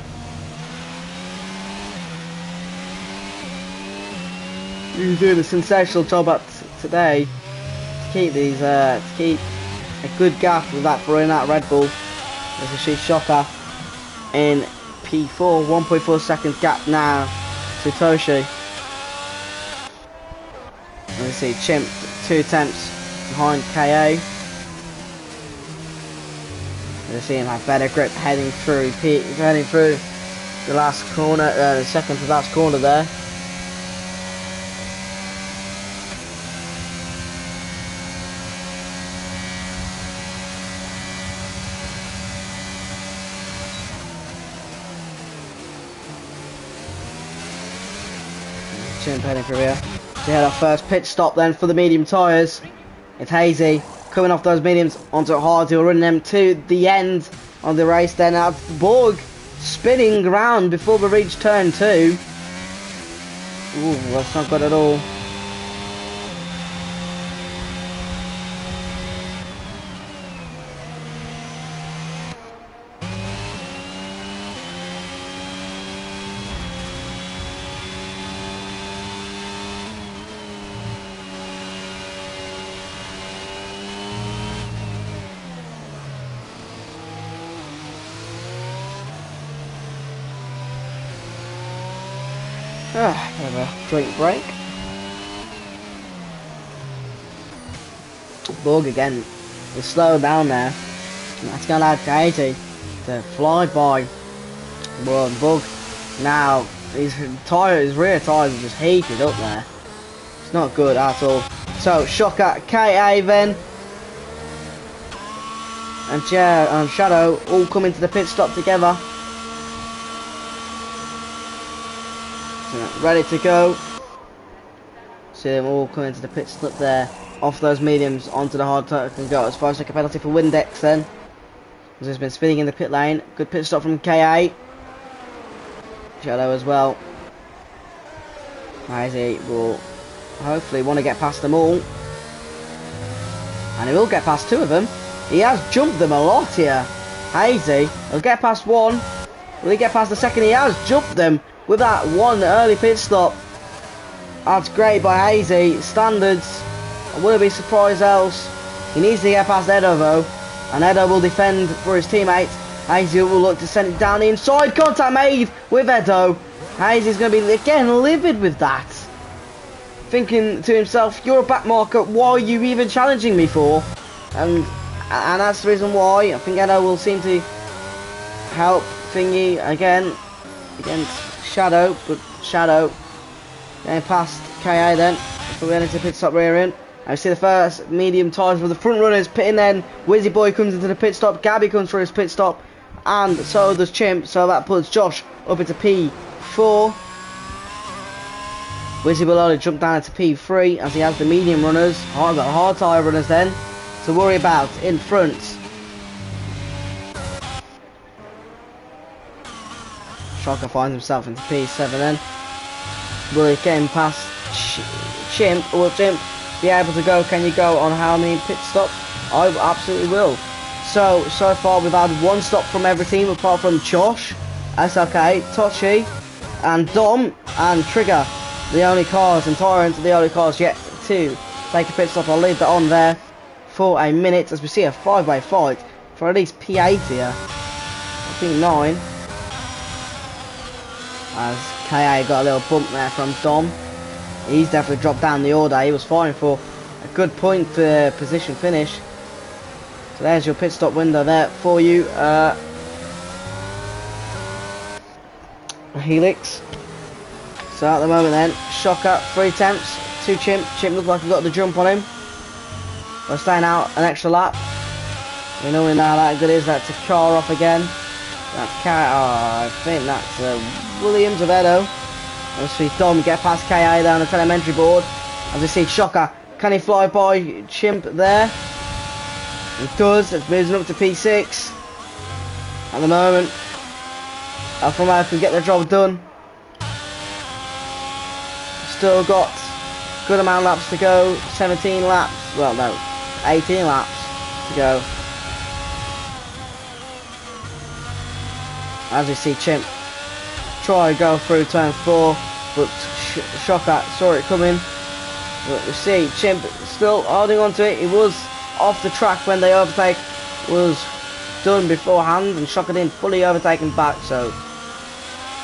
He's doing a sensational job today to keep these to keep a good gap with that throwing that Red Bull. As we see Shocker in P4, 1.4 second gap now to Toshi. And we see Chimp 2 attempts behind KA. We see him have better grip heading through the last corner, the second to last corner there. Chimp heading through here. We had our first pit stop then for the medium tyres. It's Hazy coming off those mediums onto hards. He'll run them to the end of the race. Then out Borg spinning around before we reach turn 2. Ooh, that's not good at all. Have a drink break. Borg again will slow down there. That's going to allow Katie to fly by. Well, Borg now his rear tyres are just heated up there. It's not good at all. So Shocker, KA then, and Shadow all come into the pit stop together. Ready to go. See them all come into the pit stop there. Off those mediums onto the hard tire can go. As far as like a penalty for Windex then. As he's been spinning in the pit lane. Good pit stop from KA. Shadow as well. Hazy will hopefully want to get past them all. And he will get past 2 of them. He has jumped them a lot here. Hazy will get past 1. Will he get past the second? He has jumped them with that 1 early pit stop. That's great by Hazy. Standards. I wouldn't be surprised else. He needs to get past Edo though. And Edo will defend for his teammates. Hazy will look to send it down the inside. Contact made with Edo. Hazy's going to be again livid with that. Thinking to himself, you're a back marker. Why are you even challenging me for? And that's the reason why. I think Edo will seem to help Thingy again against Shadow, but Shadow getting past KA then. So we're into pit stop rear in. I see the first medium tyres for the front runners pitting then. Wizzy Boy comes into the pit stop. Gabby comes for his pit stop. And so does Chimp. So that puts Josh up into P4. Wizzy will only jump down into P3 as he has the medium runners. Hard tyre runners then to worry about in front. Shocker finds himself into P7 then. Will he get him past Chimp? Will Chimp be able to go? Can you go on how many pit stops? I absolutely will. So far we've had 1 stop from every team apart from Josh, SLK, Tochi and Dom and Trigger. The only cars and Tyrant are the only cars yet to take a pit stop. I'll leave that on there for a minute as we see a 5-way fight for at least P8 here. P9. As KA got a little bump there from Dom. He's definitely dropped down the order. He was fighting for a good point position finish. So there's your pit stop window there for you. Helix. So at the moment then, Shocker, 3 attempts, 2 Chimp. Chimp looked like he got the jump on him. We're staying out an extra lap. We know how that good is. That's a car off again. That's I think that's Williams of Edo. Let's see Dom get past KA down the telemetry board. As we see Shocker, can he fly by Chimp there? He does. It's moving up to P6 at the moment. Alpha Male can get the job done. Still got good amount of laps to go. 17 laps. Well, no, 18 laps to go. As we see Chimp try and go through turn 4, but Shocker saw it coming But you see, Chimp still holding on to it. He was off the track when the overtake was done beforehand, and Shocker didn't fully overtaken back, so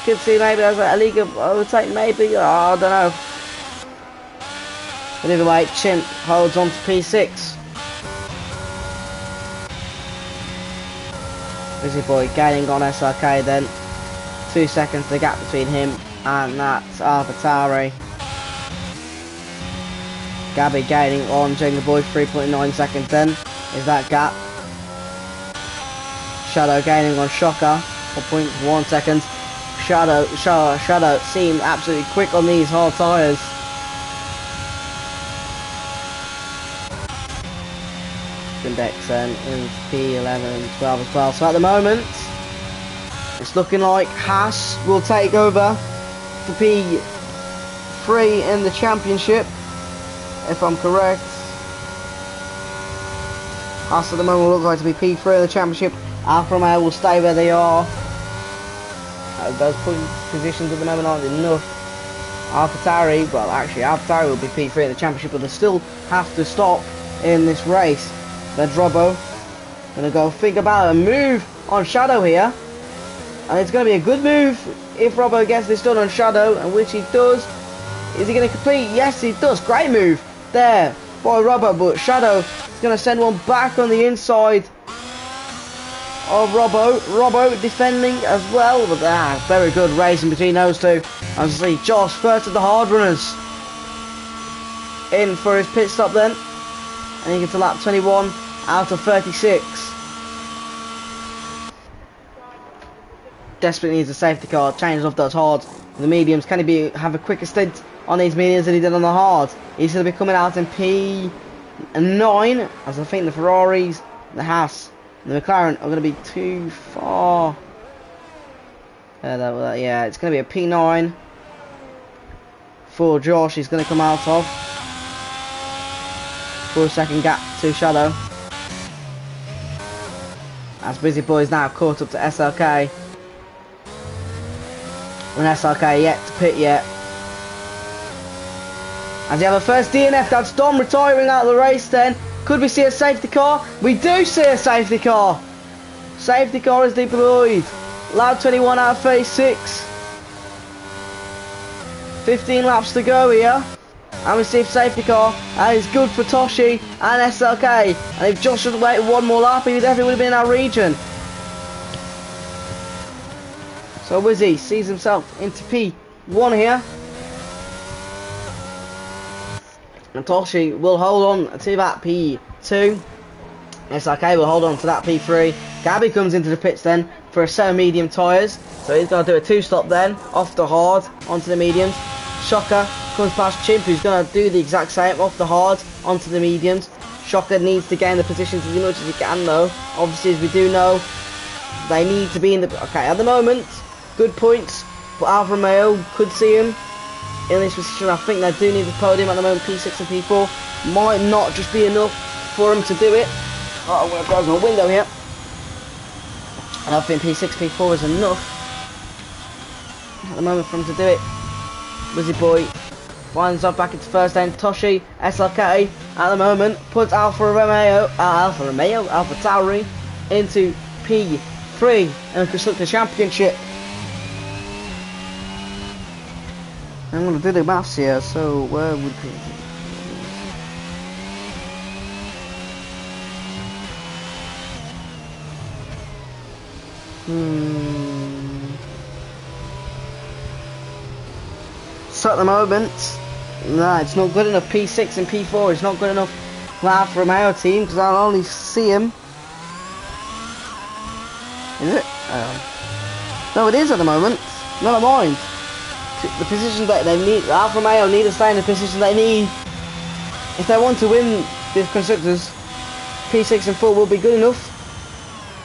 could see maybe as a league of overtake, maybe, I don't know. But either way, Chimp holds on to P6. Busy Boy gaining on SRK then. 2 seconds the gap between him and that's AlphaTauri. Gabby gaining on Jenga Boy, 3.9 seconds then is that gap. Shadow gaining on Shocker, 4.1 seconds. Shadow seemed absolutely quick on these hard tyres. Index then in P11 and 12 as well. So at the moment, it's looking like Haas will take over for P3 in the championship, if I'm correct. Haas at the moment looks like to be P3 in the championship. Alfa Romeo will stay where they are. Those positions at the moment aren't enough. AlphaTauri, well actually AlphaTauri will be P3 in the championship, but they still have to stop in this race. There's Robbo. Gonna go think about a move on Shadow here. And it's going to be a good move if Robbo gets this done on Shadow, and which he does. Is he going to complete? Yes, he does. Great move there by Robbo, but Shadow is going to send one back on the inside of Robbo. Robbo defending as well, but very good racing between those two. As I see Josh, first of the hard runners, in for his pit stop then. And he gets to lap 21 out of 36. Desperately needs a safety car, changes off those hards. The mediums, can he have a quicker stint on these mediums than he did on the hard? He's going to be coming out in P9, as I think the Ferraris, the Haas, and the McLaren are going to be too far. Yeah, it's going to be a P9 for Josh. He's going to come out of for a second gap to Shadow. As Busy Boy is now caught up to SLK. When SRK yet to pit yet. As you have a first DNF, that's Dom retiring out of the race then. Could we see a safety car? We do see a safety car. Safety car is deployed. Lap 21 out of 36. 15 laps to go here. And we see a safety car. And it's good for Toshi and SLK. And if Josh had waited one more lap, he definitely would have been in our region. So Wizzy sees himself into P1 here. And Toshi will hold on to that P2. SRK will hold on to that P3. Gabby comes into the pits then for a set of medium tyres. So he's going to do a two-stop then, off the hard, onto the mediums. Shocker comes past Chimp, who's going to do the exact same, off the hard, onto the mediums. Shocker needs to gain the positions as much as he can though. Obviously, as we do know, they need to be in the... Okay, at the moment, good points, but Alfa Romeo could see him in this position. I think they do need the podium at the moment. P6 and P4 might not just be enough for him to do it. Oh, I'm going to close my window here. I don't think P6, P4 is enough at the moment for him to do it. Wizzy Boy finds himself back into first then. Toshi, SLK at the moment puts AlphaTauri into P3 in the Constructor Championship. I'm going to do the maths here, so where would... So at the moment, nah, it's not good enough. P6 and P4 is not good enough for Alfa Romeo team, because I'll only see him. Is it? No, it is at the moment. Never mind. The position that they need, Alfa Romeo need to stay in the position they need if they want to win the constructors. P6 and 4 will be good enough,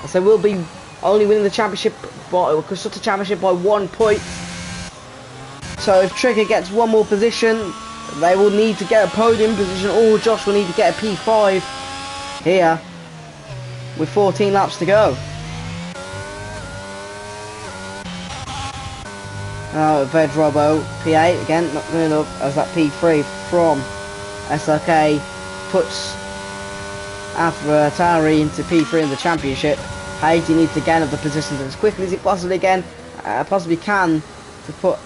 as they will be only winning the championship by constructor championship by 1 point. So if Trigger gets one more position, they will need to get a podium position, or Josh will need to get a P5 here with 14 laps to go. Ved Robbo, P8 again, not good enough, as that P3 from SRK puts Alpha Tauri into P3 in the championship. Haiti needs to gain up the positions as quickly as he possibly can to put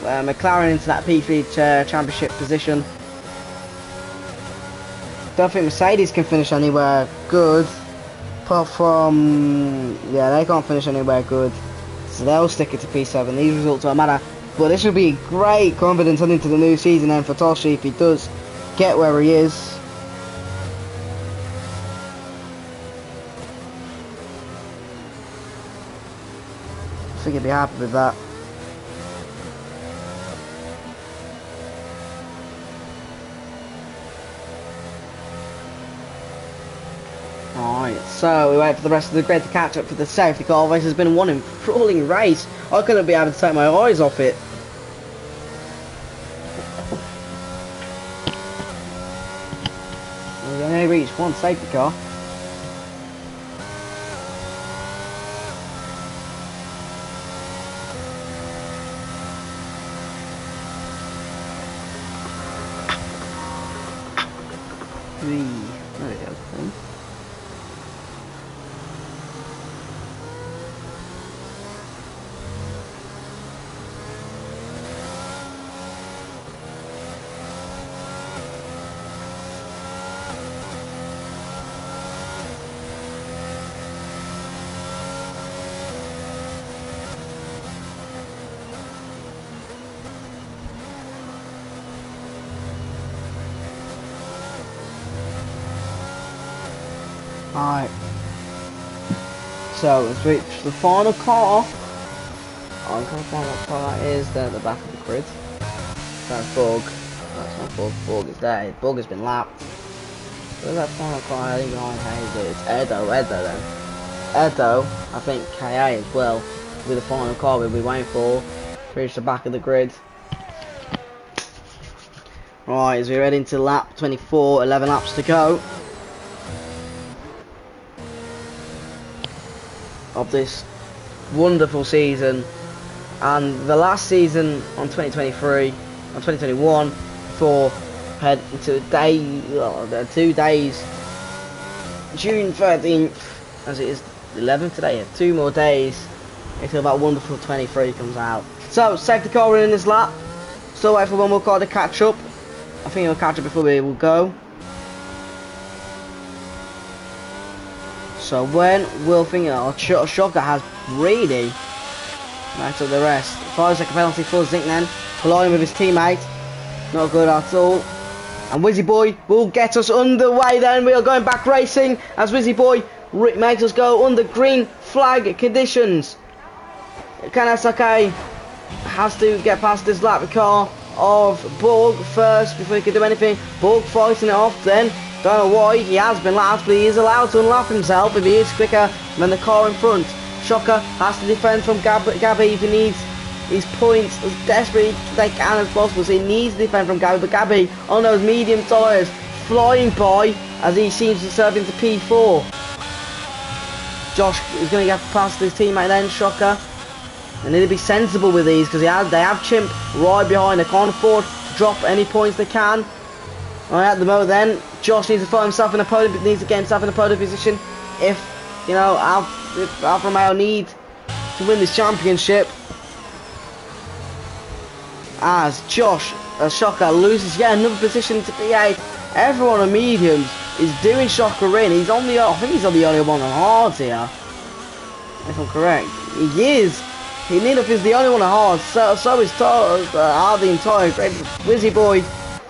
McLaren into that P3 championship position. Don't think Mercedes can finish anywhere good, apart from, yeah, they can't finish anywhere good, so they'll stick it to P7. These results don't matter, but this will be great confidence heading into the new season then for Toshi if he does get where he is. I think he'd be happy with that. Alright, so we wait for the rest of the grid to catch up for the safety car. This has been one enthralling race. I couldn't be able to take my eyes off it. We only reached one safety car. There we go. Alright, so let's reach the final car. I can't find what car that is. They're at the back of the grid. That's Bug. That's not Bug. Bug is there. Bug has been lapped. Where's that final car heading behind Hazel? It's Edo then. Edo, I think KA as well, will be the final car we'll be waiting for to reach the back of the grid. Right, as we're heading to lap 24, 11 laps to go of this wonderful season, and the last season on 2023 on 2021 before head into day 2 days, June 13th, as it is 11th today. Yeah, 2 more days until that wonderful 23 comes out. So safety car in this lap, still wait for one more car to catch up. I think it'll catch up before we will go. So when Will Finger, Shocker has really matched up the rest. 5-second penalty for Zinknan, colliding with his teammate. Not good at all. And Wizzy Boy will get us underway then. We are going back racing as Wizzy Boy makes us go under green flag conditions. Kanasake has to get past this lap car of Borg first before he can do anything. Borg fighting it off then. Don't know why he has been lapped, but he is allowed to unlap himself if he is quicker than the car in front. Shocker has to defend from Gabby if he needs his points as desperately as they can as possible. So he needs to defend from Gabby, but Gabby on those medium tyres flying by as he seems to serve into P4. Josh is going to get past his teammate then, Shocker. They need to be sensible with these because they have Chimp right behind. They can't afford to drop any points they can. Right, at the moment then, Josh needs to find himself in a podium, needs to get himself in a podium position if, you know, Alfa Romeo need to win this championship. As Shocker loses yet another position to P8. Everyone on mediums is doing Shocker in. He's on the, I think he's on the only one on hards here, if I'm correct. He is. He Needle is the only one on hards. So is Hardy and Tyre. Wizzy Boy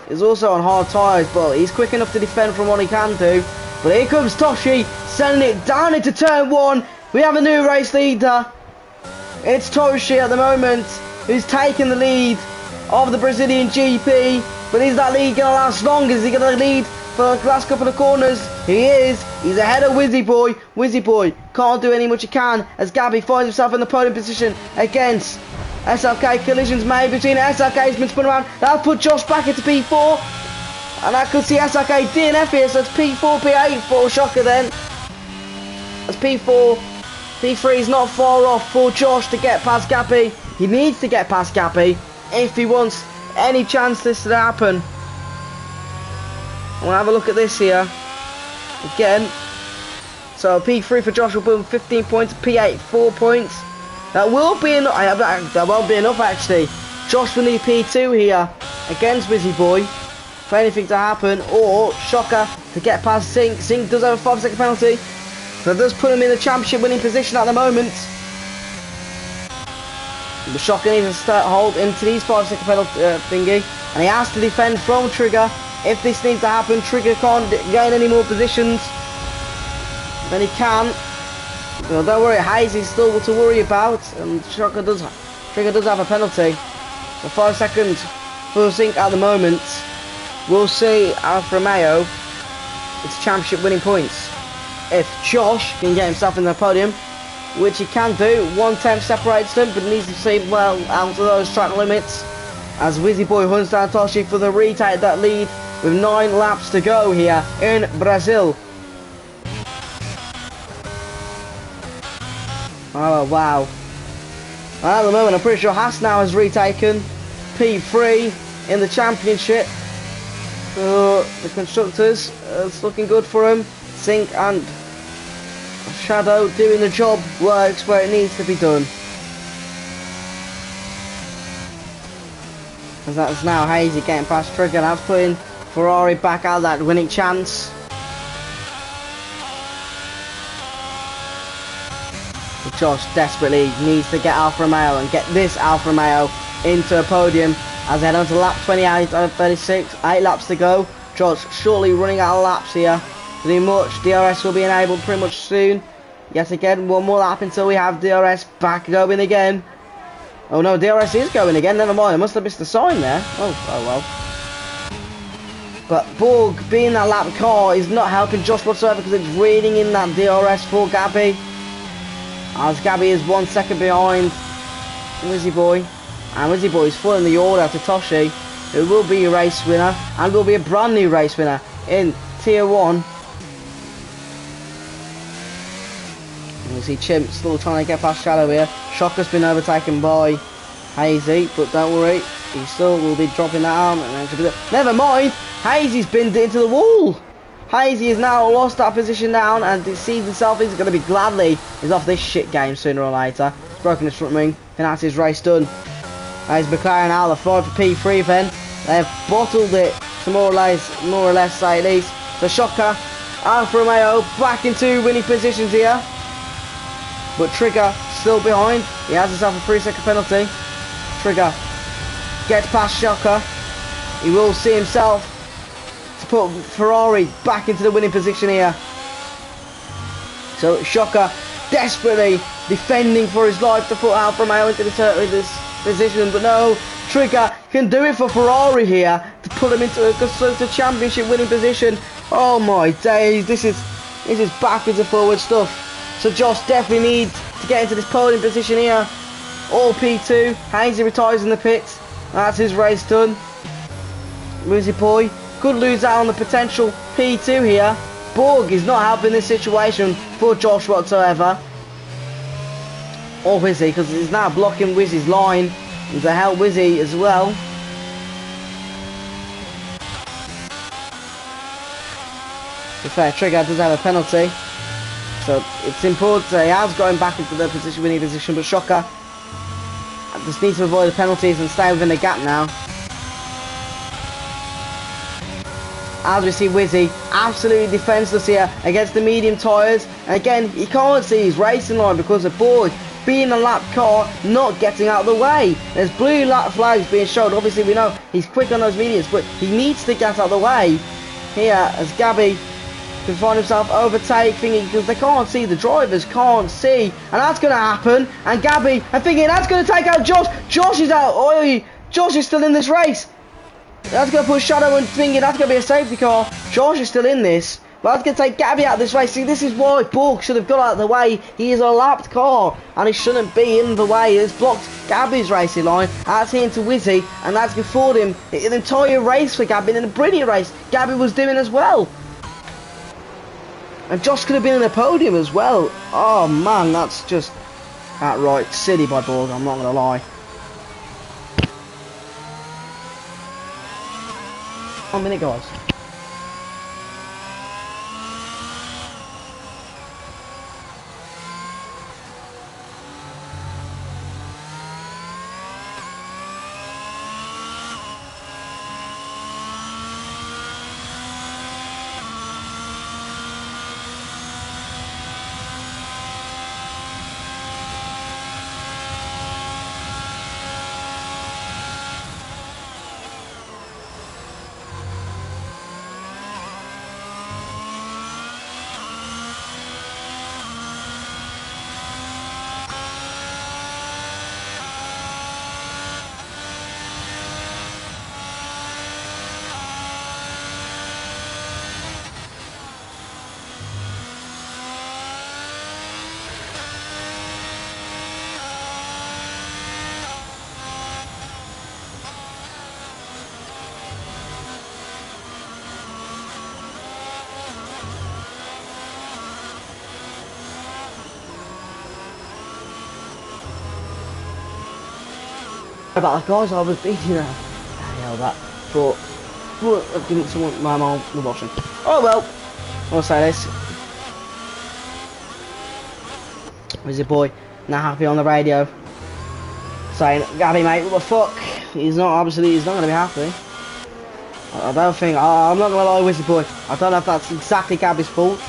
is also on hard tyres, but he's quick enough to defend from what he can do. But here comes Toshi, sending it down into turn 1. We have a new race leader. It's Toshi at the moment, who's taking the lead of the Brazilian GP. But is that lead going to last long? Is he going to lead for the last couple of corners? He is. He's ahead of Wizzy Boy. Wizzy Boy can't do any much he can as Gabby finds himself in the podium position against SLK. Collisions made between SLK. Has been spun around. That'll put Josh back into P4. And I could see SLK DNF here. So it's P4, P8 for Shocker then. That's P4. P3 is not far off for Josh to get past Gabby. He needs to get past Gabby if he wants any chance this to happen. I'm gonna have a look at this here again. So P3 for Joshua Boone, 15 points. P8, 4 points. That will be enough. That won't be enough actually. Josh will need P2 here against Wizzy Boy for anything to happen, or Shocker to get past Sink. Sink does have a 5-second penalty, so that does put him in the championship winning position at the moment. The Shocker needs to start hold into these 5-second penalty thingy, and he has to defend from Trigger. If this needs to happen, Trigger can't gain any more positions than he can. Well, don't worry, Hayes is still to worry about, and Trigger does have a penalty. So 5 seconds for Sink at the moment. We'll see Alfa Romeo, it's championship winning points. If Josh can get himself in the podium, which he can do, 1/10 separates them, but needs to see well out of those track limits. As Wizzy Boy hunts down Toshi for the retake that lead with 9 laps to go here in Brazil. Oh wow. At the moment I'm pretty sure Haas now has retaken P3 in the championship. The constructors, it's looking good for him. Sink and Shadow doing the job works where it needs to be done. As that's now Hazy getting past Trigger, that's putting Ferrari back out of that winning chance. But Josh desperately needs to get Alfa Romeo and get this Alfa Romeo into a podium as they head on to lap 28 out of 36. 8 laps to go. Josh shortly running out of laps here. Pretty much DRS will be enabled pretty much soon. Yet again, one more lap until we have DRS back going again. Oh no, DRS is going again, never mind, I must have missed the sign there. Oh well. But Borg being that lap car is not helping Josh whatsoever because it's reading in that DRS for Gabby. As Gabby is 1 second behind Wizzy Boy. And Wizzy Boy is following the order to Toshi, who will be a race winner and will be a brand new race winner in Tier 1. You see Chimp still trying to get past Shadow here. Shocker's been overtaken by Hazy, but don't worry, he still will be dropping that arm. And never mind, Hazy's binned it into the wall. Hazy has now lost that position down and sees himself he's going to be gladly he's off this shit game sooner or later. He's broken his front wing and that's his race done. As McLaren out the 5 for P3 then. They've bottled it to more or less say at least. So Shocker, Alfa Romeo back into winning positions here. But Trigger still behind. He has himself a 3-second penalty. Trigger gets past Shocker. He will see himself to put Ferrari back into the winning position here. So Shocker desperately defending for his life to put Alfa Romeo into this position, but no, Trigger can do it for Ferrari here to put him into a championship winning position. Oh my days, this is backwards and forward stuff. So Josh definitely needs to get into this podium position here. All P2. Hazy retires in the pits. That's his race done. Wizzy Boy could lose out on the potential P2 here. Borg is not helping this situation for Josh whatsoever. Or Wizzy, because he's now blocking Wizzy's line and to help Wizzy as well. To be fair, Trigger does have a penalty. So it's important he has going back into the winning position, but Shocker just needs to avoid the penalties and stay within the gap now. As we see Wizzy absolutely defenceless here against the medium tyres, and again he can't see his racing line because of Borg being a lap car not getting out of the way. There's blue lap flags being shown. Obviously we know he's quick on those mediums, but he needs to get out of the way here as Gabby can find himself overtaking because they can't see, the drivers can't see, and that's going to happen. And Gabby, I'm thinking that's going to take out Josh. Josh is out. Oh, Josh is still in this race. That's going to put Shadow and thinking that's going to be a safety car. Josh is still in this, but that's going to take Gabby out of this race. See, this is why Borg should have got out of the way. He is a lapped car and he shouldn't be in the way. It's blocked Gabby's racing line. That's here to Wizzy, and that's going to afford him an entire race for Gabby, and a brilliant race Gabby was doing as well. And Josh could have been in the podium as well. Oh man, that's just outright silly by Borg, I'm not going to lie. 1 minute guys. about that, guys. I was beating her. Hell that. But I didn't want my mom was watching. Oh well. I'll say this. Where's your boy? Now happy on the radio. Saying, Gabby mate, what the fuck? He's not going to be happy. I don't think, I'm not going to lie with you boy. I don't know if that's exactly Gabby's fault.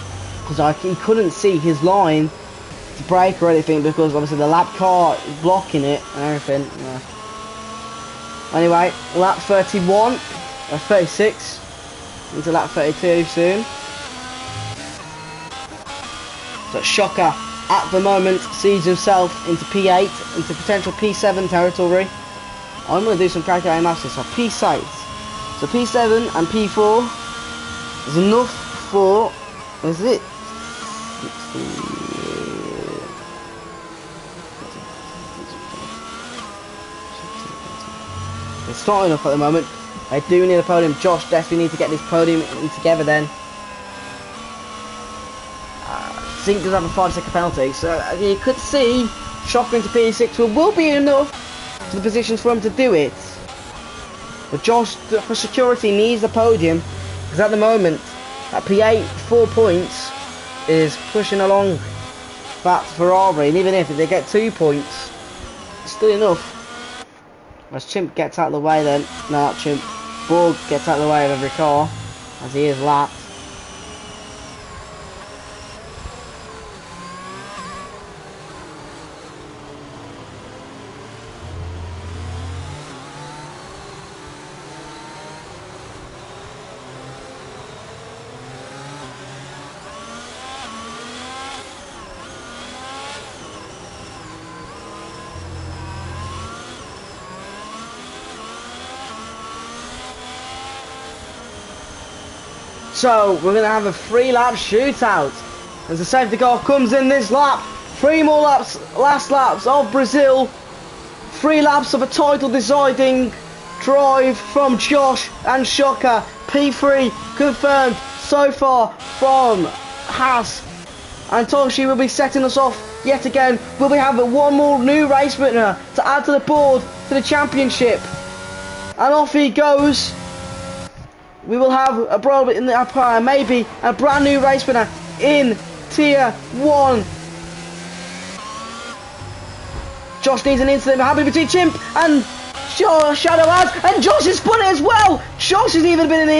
Because he couldn't see his line to break or anything. Because obviously the lap car is blocking it and everything. Yeah. Anyway, lap 31. 36. Into lap 32 soon. So Shocker at the moment sees himself into P8, into potential P7 territory. I'm going to do some calculating maths. So P6, so P7 and P4 is enough for, is it? It's not enough at the moment. I do need a podium. Josh definitely needs to get this podium in together then. Zink does have a 5-second penalty, so you could see Shocker into P6 will be enough to the positions for him to do it. But Josh, for security, needs the podium, because at the moment, at P8, 4 points is pushing along that Ferrari, and even if they get 2 points, it's still enough. As Chimp gets out of the way then, no, not Chimp, Borg gets out of the way of every car, as he is lapped. So we're going to have a 3-lap shootout as the safety car comes in this lap. 3 more laps, last laps of Brazil. 3 laps of a title deciding drive from Josh and Shocker. P3 confirmed so far from Haas. And Toshi will be setting us off yet again. We'll be having 1 more new race winner to add to the board for the championship. And off he goes. We will have a probably in the maybe a brand new race winner in Tier 1. Josh needs an incident happening between Chimp and Shadow Ads, and Josh has spun it as well. Josh has even been in the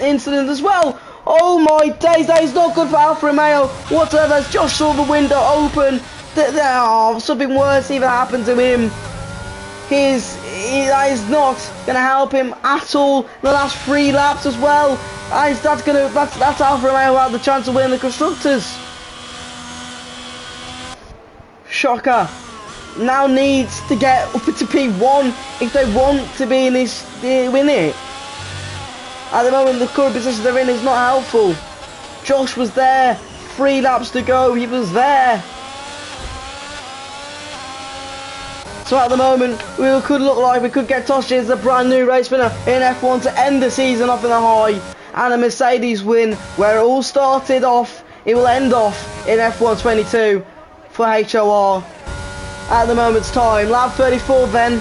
incident as well. Oh my days, that is not good for Alfa Romeo whatsoever. As Josh saw the window open, something worse even happened to him. That is not going to help him at all. The last 3 laps as well. That's Alfa Romeo out the chance of winning the constructors. Shocker now needs to get up to P1 if they want to be in this win it. At the moment, the current position they're in is not helpful. Josh was there. 3 laps to go. He was there. So at the moment, we could look like we could get Toshi as a brand new race winner in F1 to end the season off in a high. And a Mercedes win where it all started off, it will end off in F1 22 for HOR. At the moment's time, lap 34 then.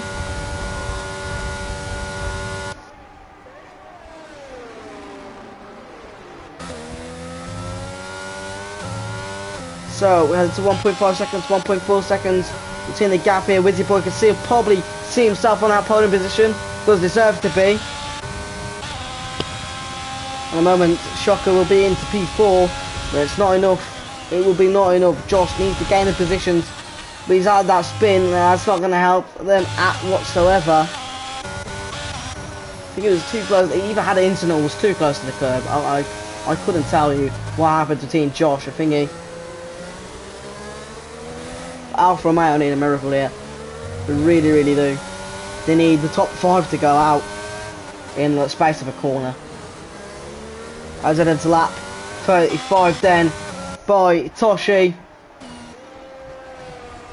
So we had to 1.5 seconds, 1.4 seconds. Between the gap here, Wizzy Boy can probably see himself on that podium position. Does deserve to be. At the moment, Shocker will be into P4, but it's not enough. It will be not enough. Josh needs to gain the positions, but he's out of that spin. That's not going to help them at whatsoever. I think it was too close. He either had an incident or was too close to the curb. I couldn't tell you what happened between Josh and Thingy. Alfa Romeo need a miracle here. They really, really do. They need the top 5 to go out in the space of a corner. As it into lap 35 then by Toshi.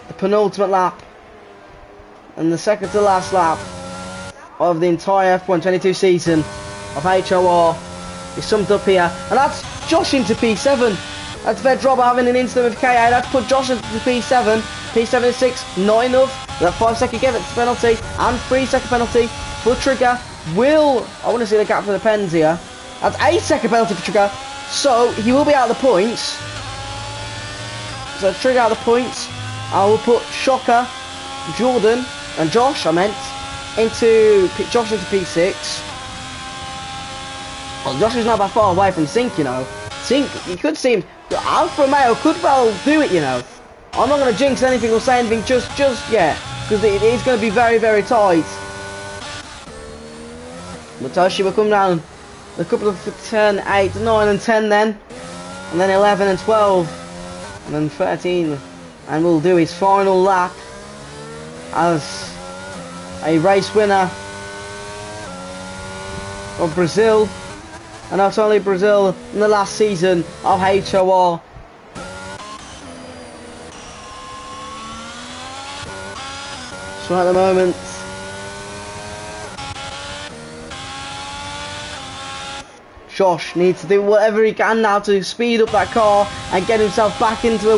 The penultimate lap. And the second to last lap of the entire F1 22 season of HOR is summed up here. And that's Josh into P7. That's Vedrobber having an incident with KA. That's put Josh into P7. P7 is 6, not enough. That 5-second penalty and 3-second penalty for Trigger will, I want to see the gap for the pens here. That's 8-second penalty for Trigger, so he will be out of the points. So Trigger out of the points. I will put Shocker, Jordan, and Josh, into P6. Well, Josh is not that far away from Zink, you know. Zink, you could see him. Alfa Romeo could well do it, you know. I'm not going to jinx anything or say anything just yet, because it is going to be very, very tight. Matoshi will come down a couple of 10, 8, 9 and 10 then. And then 11 and 12. And then 13. And will do his final lap as a race winner of Brazil. And not only Brazil in the last season of HOR. So at the moment, Josh needs to do whatever he can now to speed up that car and get himself back into a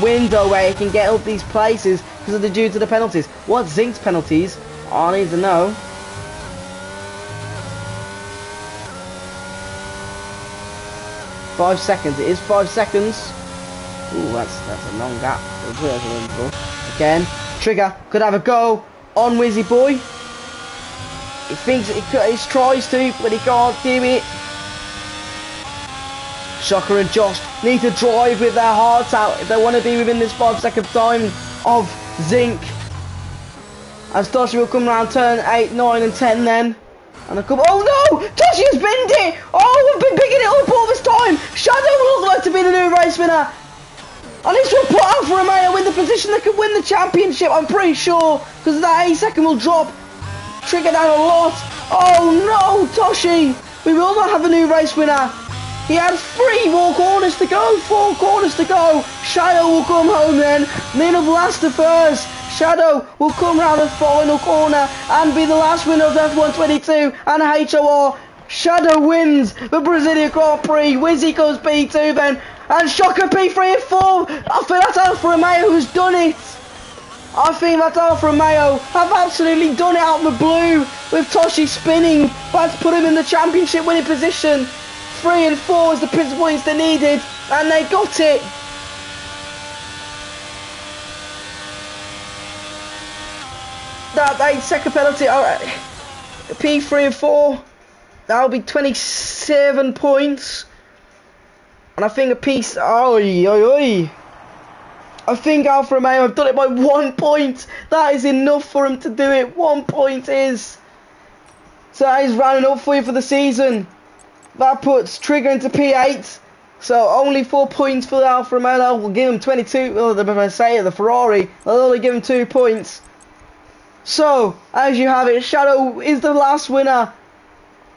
window where he can get up these places because of due to the penalties. What Zink's penalties? I need to know. $5 It is 5 seconds. Ooh, that's a long gap. Again, Trigger could have a go on Wizzy Boy. He thinks he tries to, but he can't do it. Shocker and Josh need to drive with their hearts out if they want to be within this 5-second time of Zink. As Toshi will come around turn 8, 9 and 10 then. And a couple, oh no! Toshi has binned it! Oh, we've been picking it up all this time! Shadow will look like to be the new race winner! And this will put Alfa Romeo in the position that could win the championship, I'm pretty sure, because that 8-second will drop Trigger down a lot. Oh no, Toshi! We will not have a new race winner. He had 3 more corners to go, 4 corners to go. Shadow will come home then. Middle Blaster first. Shadow will come round the final corner and be the last winner of F1 22 and HOR. Shadow wins the Brazilian Grand Prix. Wizzy goes P2 then. And Shocker P3 and 4. I think that's Alfa Romeo who's done it. I think that Alfa Romeo have absolutely done it out of the blue with Toshi spinning. That's put him in the championship winning position. 3 and 4 is the points they needed, and they got it. That 8-second penalty, alright. P3 and 4, that'll be 27 points. And I think a piece, I think Alfa Romeo have done it by 1 point. That is enough for him to do it. 1 point is. So that is rounding up for you for the season. That puts Trigger into P8. So only 4 points for the Alfa Romeo. We'll give him 22. Oh, the Ferrari. They'll only give him 2 points. So, as you have it, Shadow is the last winner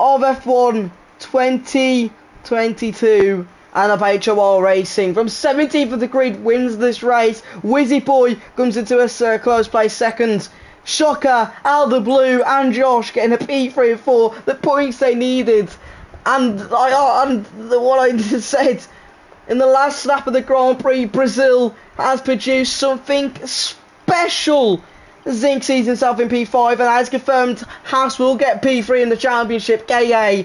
of F1 2022 and of HOR Racing. From 17th of the grid, wins this race. Wizzy Boy comes into a close place second. Shocker, Alda Blue and Josh getting a P3 and 4, the points they needed. And what I just said, in the last lap of the Grand Prix, Brazil has produced something special. Zink sees himself in P5 and as confirmed, Haas will get P3 in the championship. KA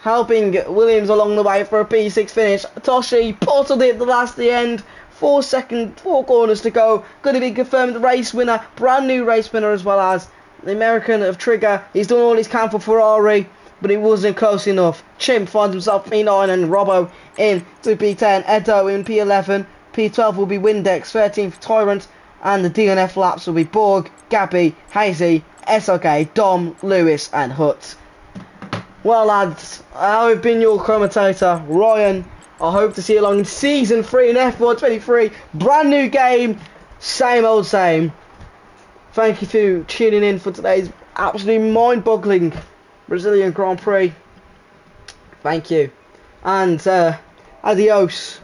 helping Williams along the way for a P6 finish. Toshi bottled it at the end. 4 corners to go. Going to be confirmed race winner, brand new race winner, as well as the American of Trigger. He's done all he can for Ferrari, but it wasn't close enough. Chimp finds himself P9 and Robbo in to P10. Edo in P11. P12 will be Windex. 13th Tyrant. And the DNF laps will be Borg, Gabby, Hazy, SOK, Dom, Lewis and Hutt. Well lads, I've been your commentator, Ryan. I hope to see you along in Season 3 in F1 23. Brand new game, same old same. Thank you for tuning in for today's absolutely mind-boggling Brazilian Grand Prix. Thank you. And adios.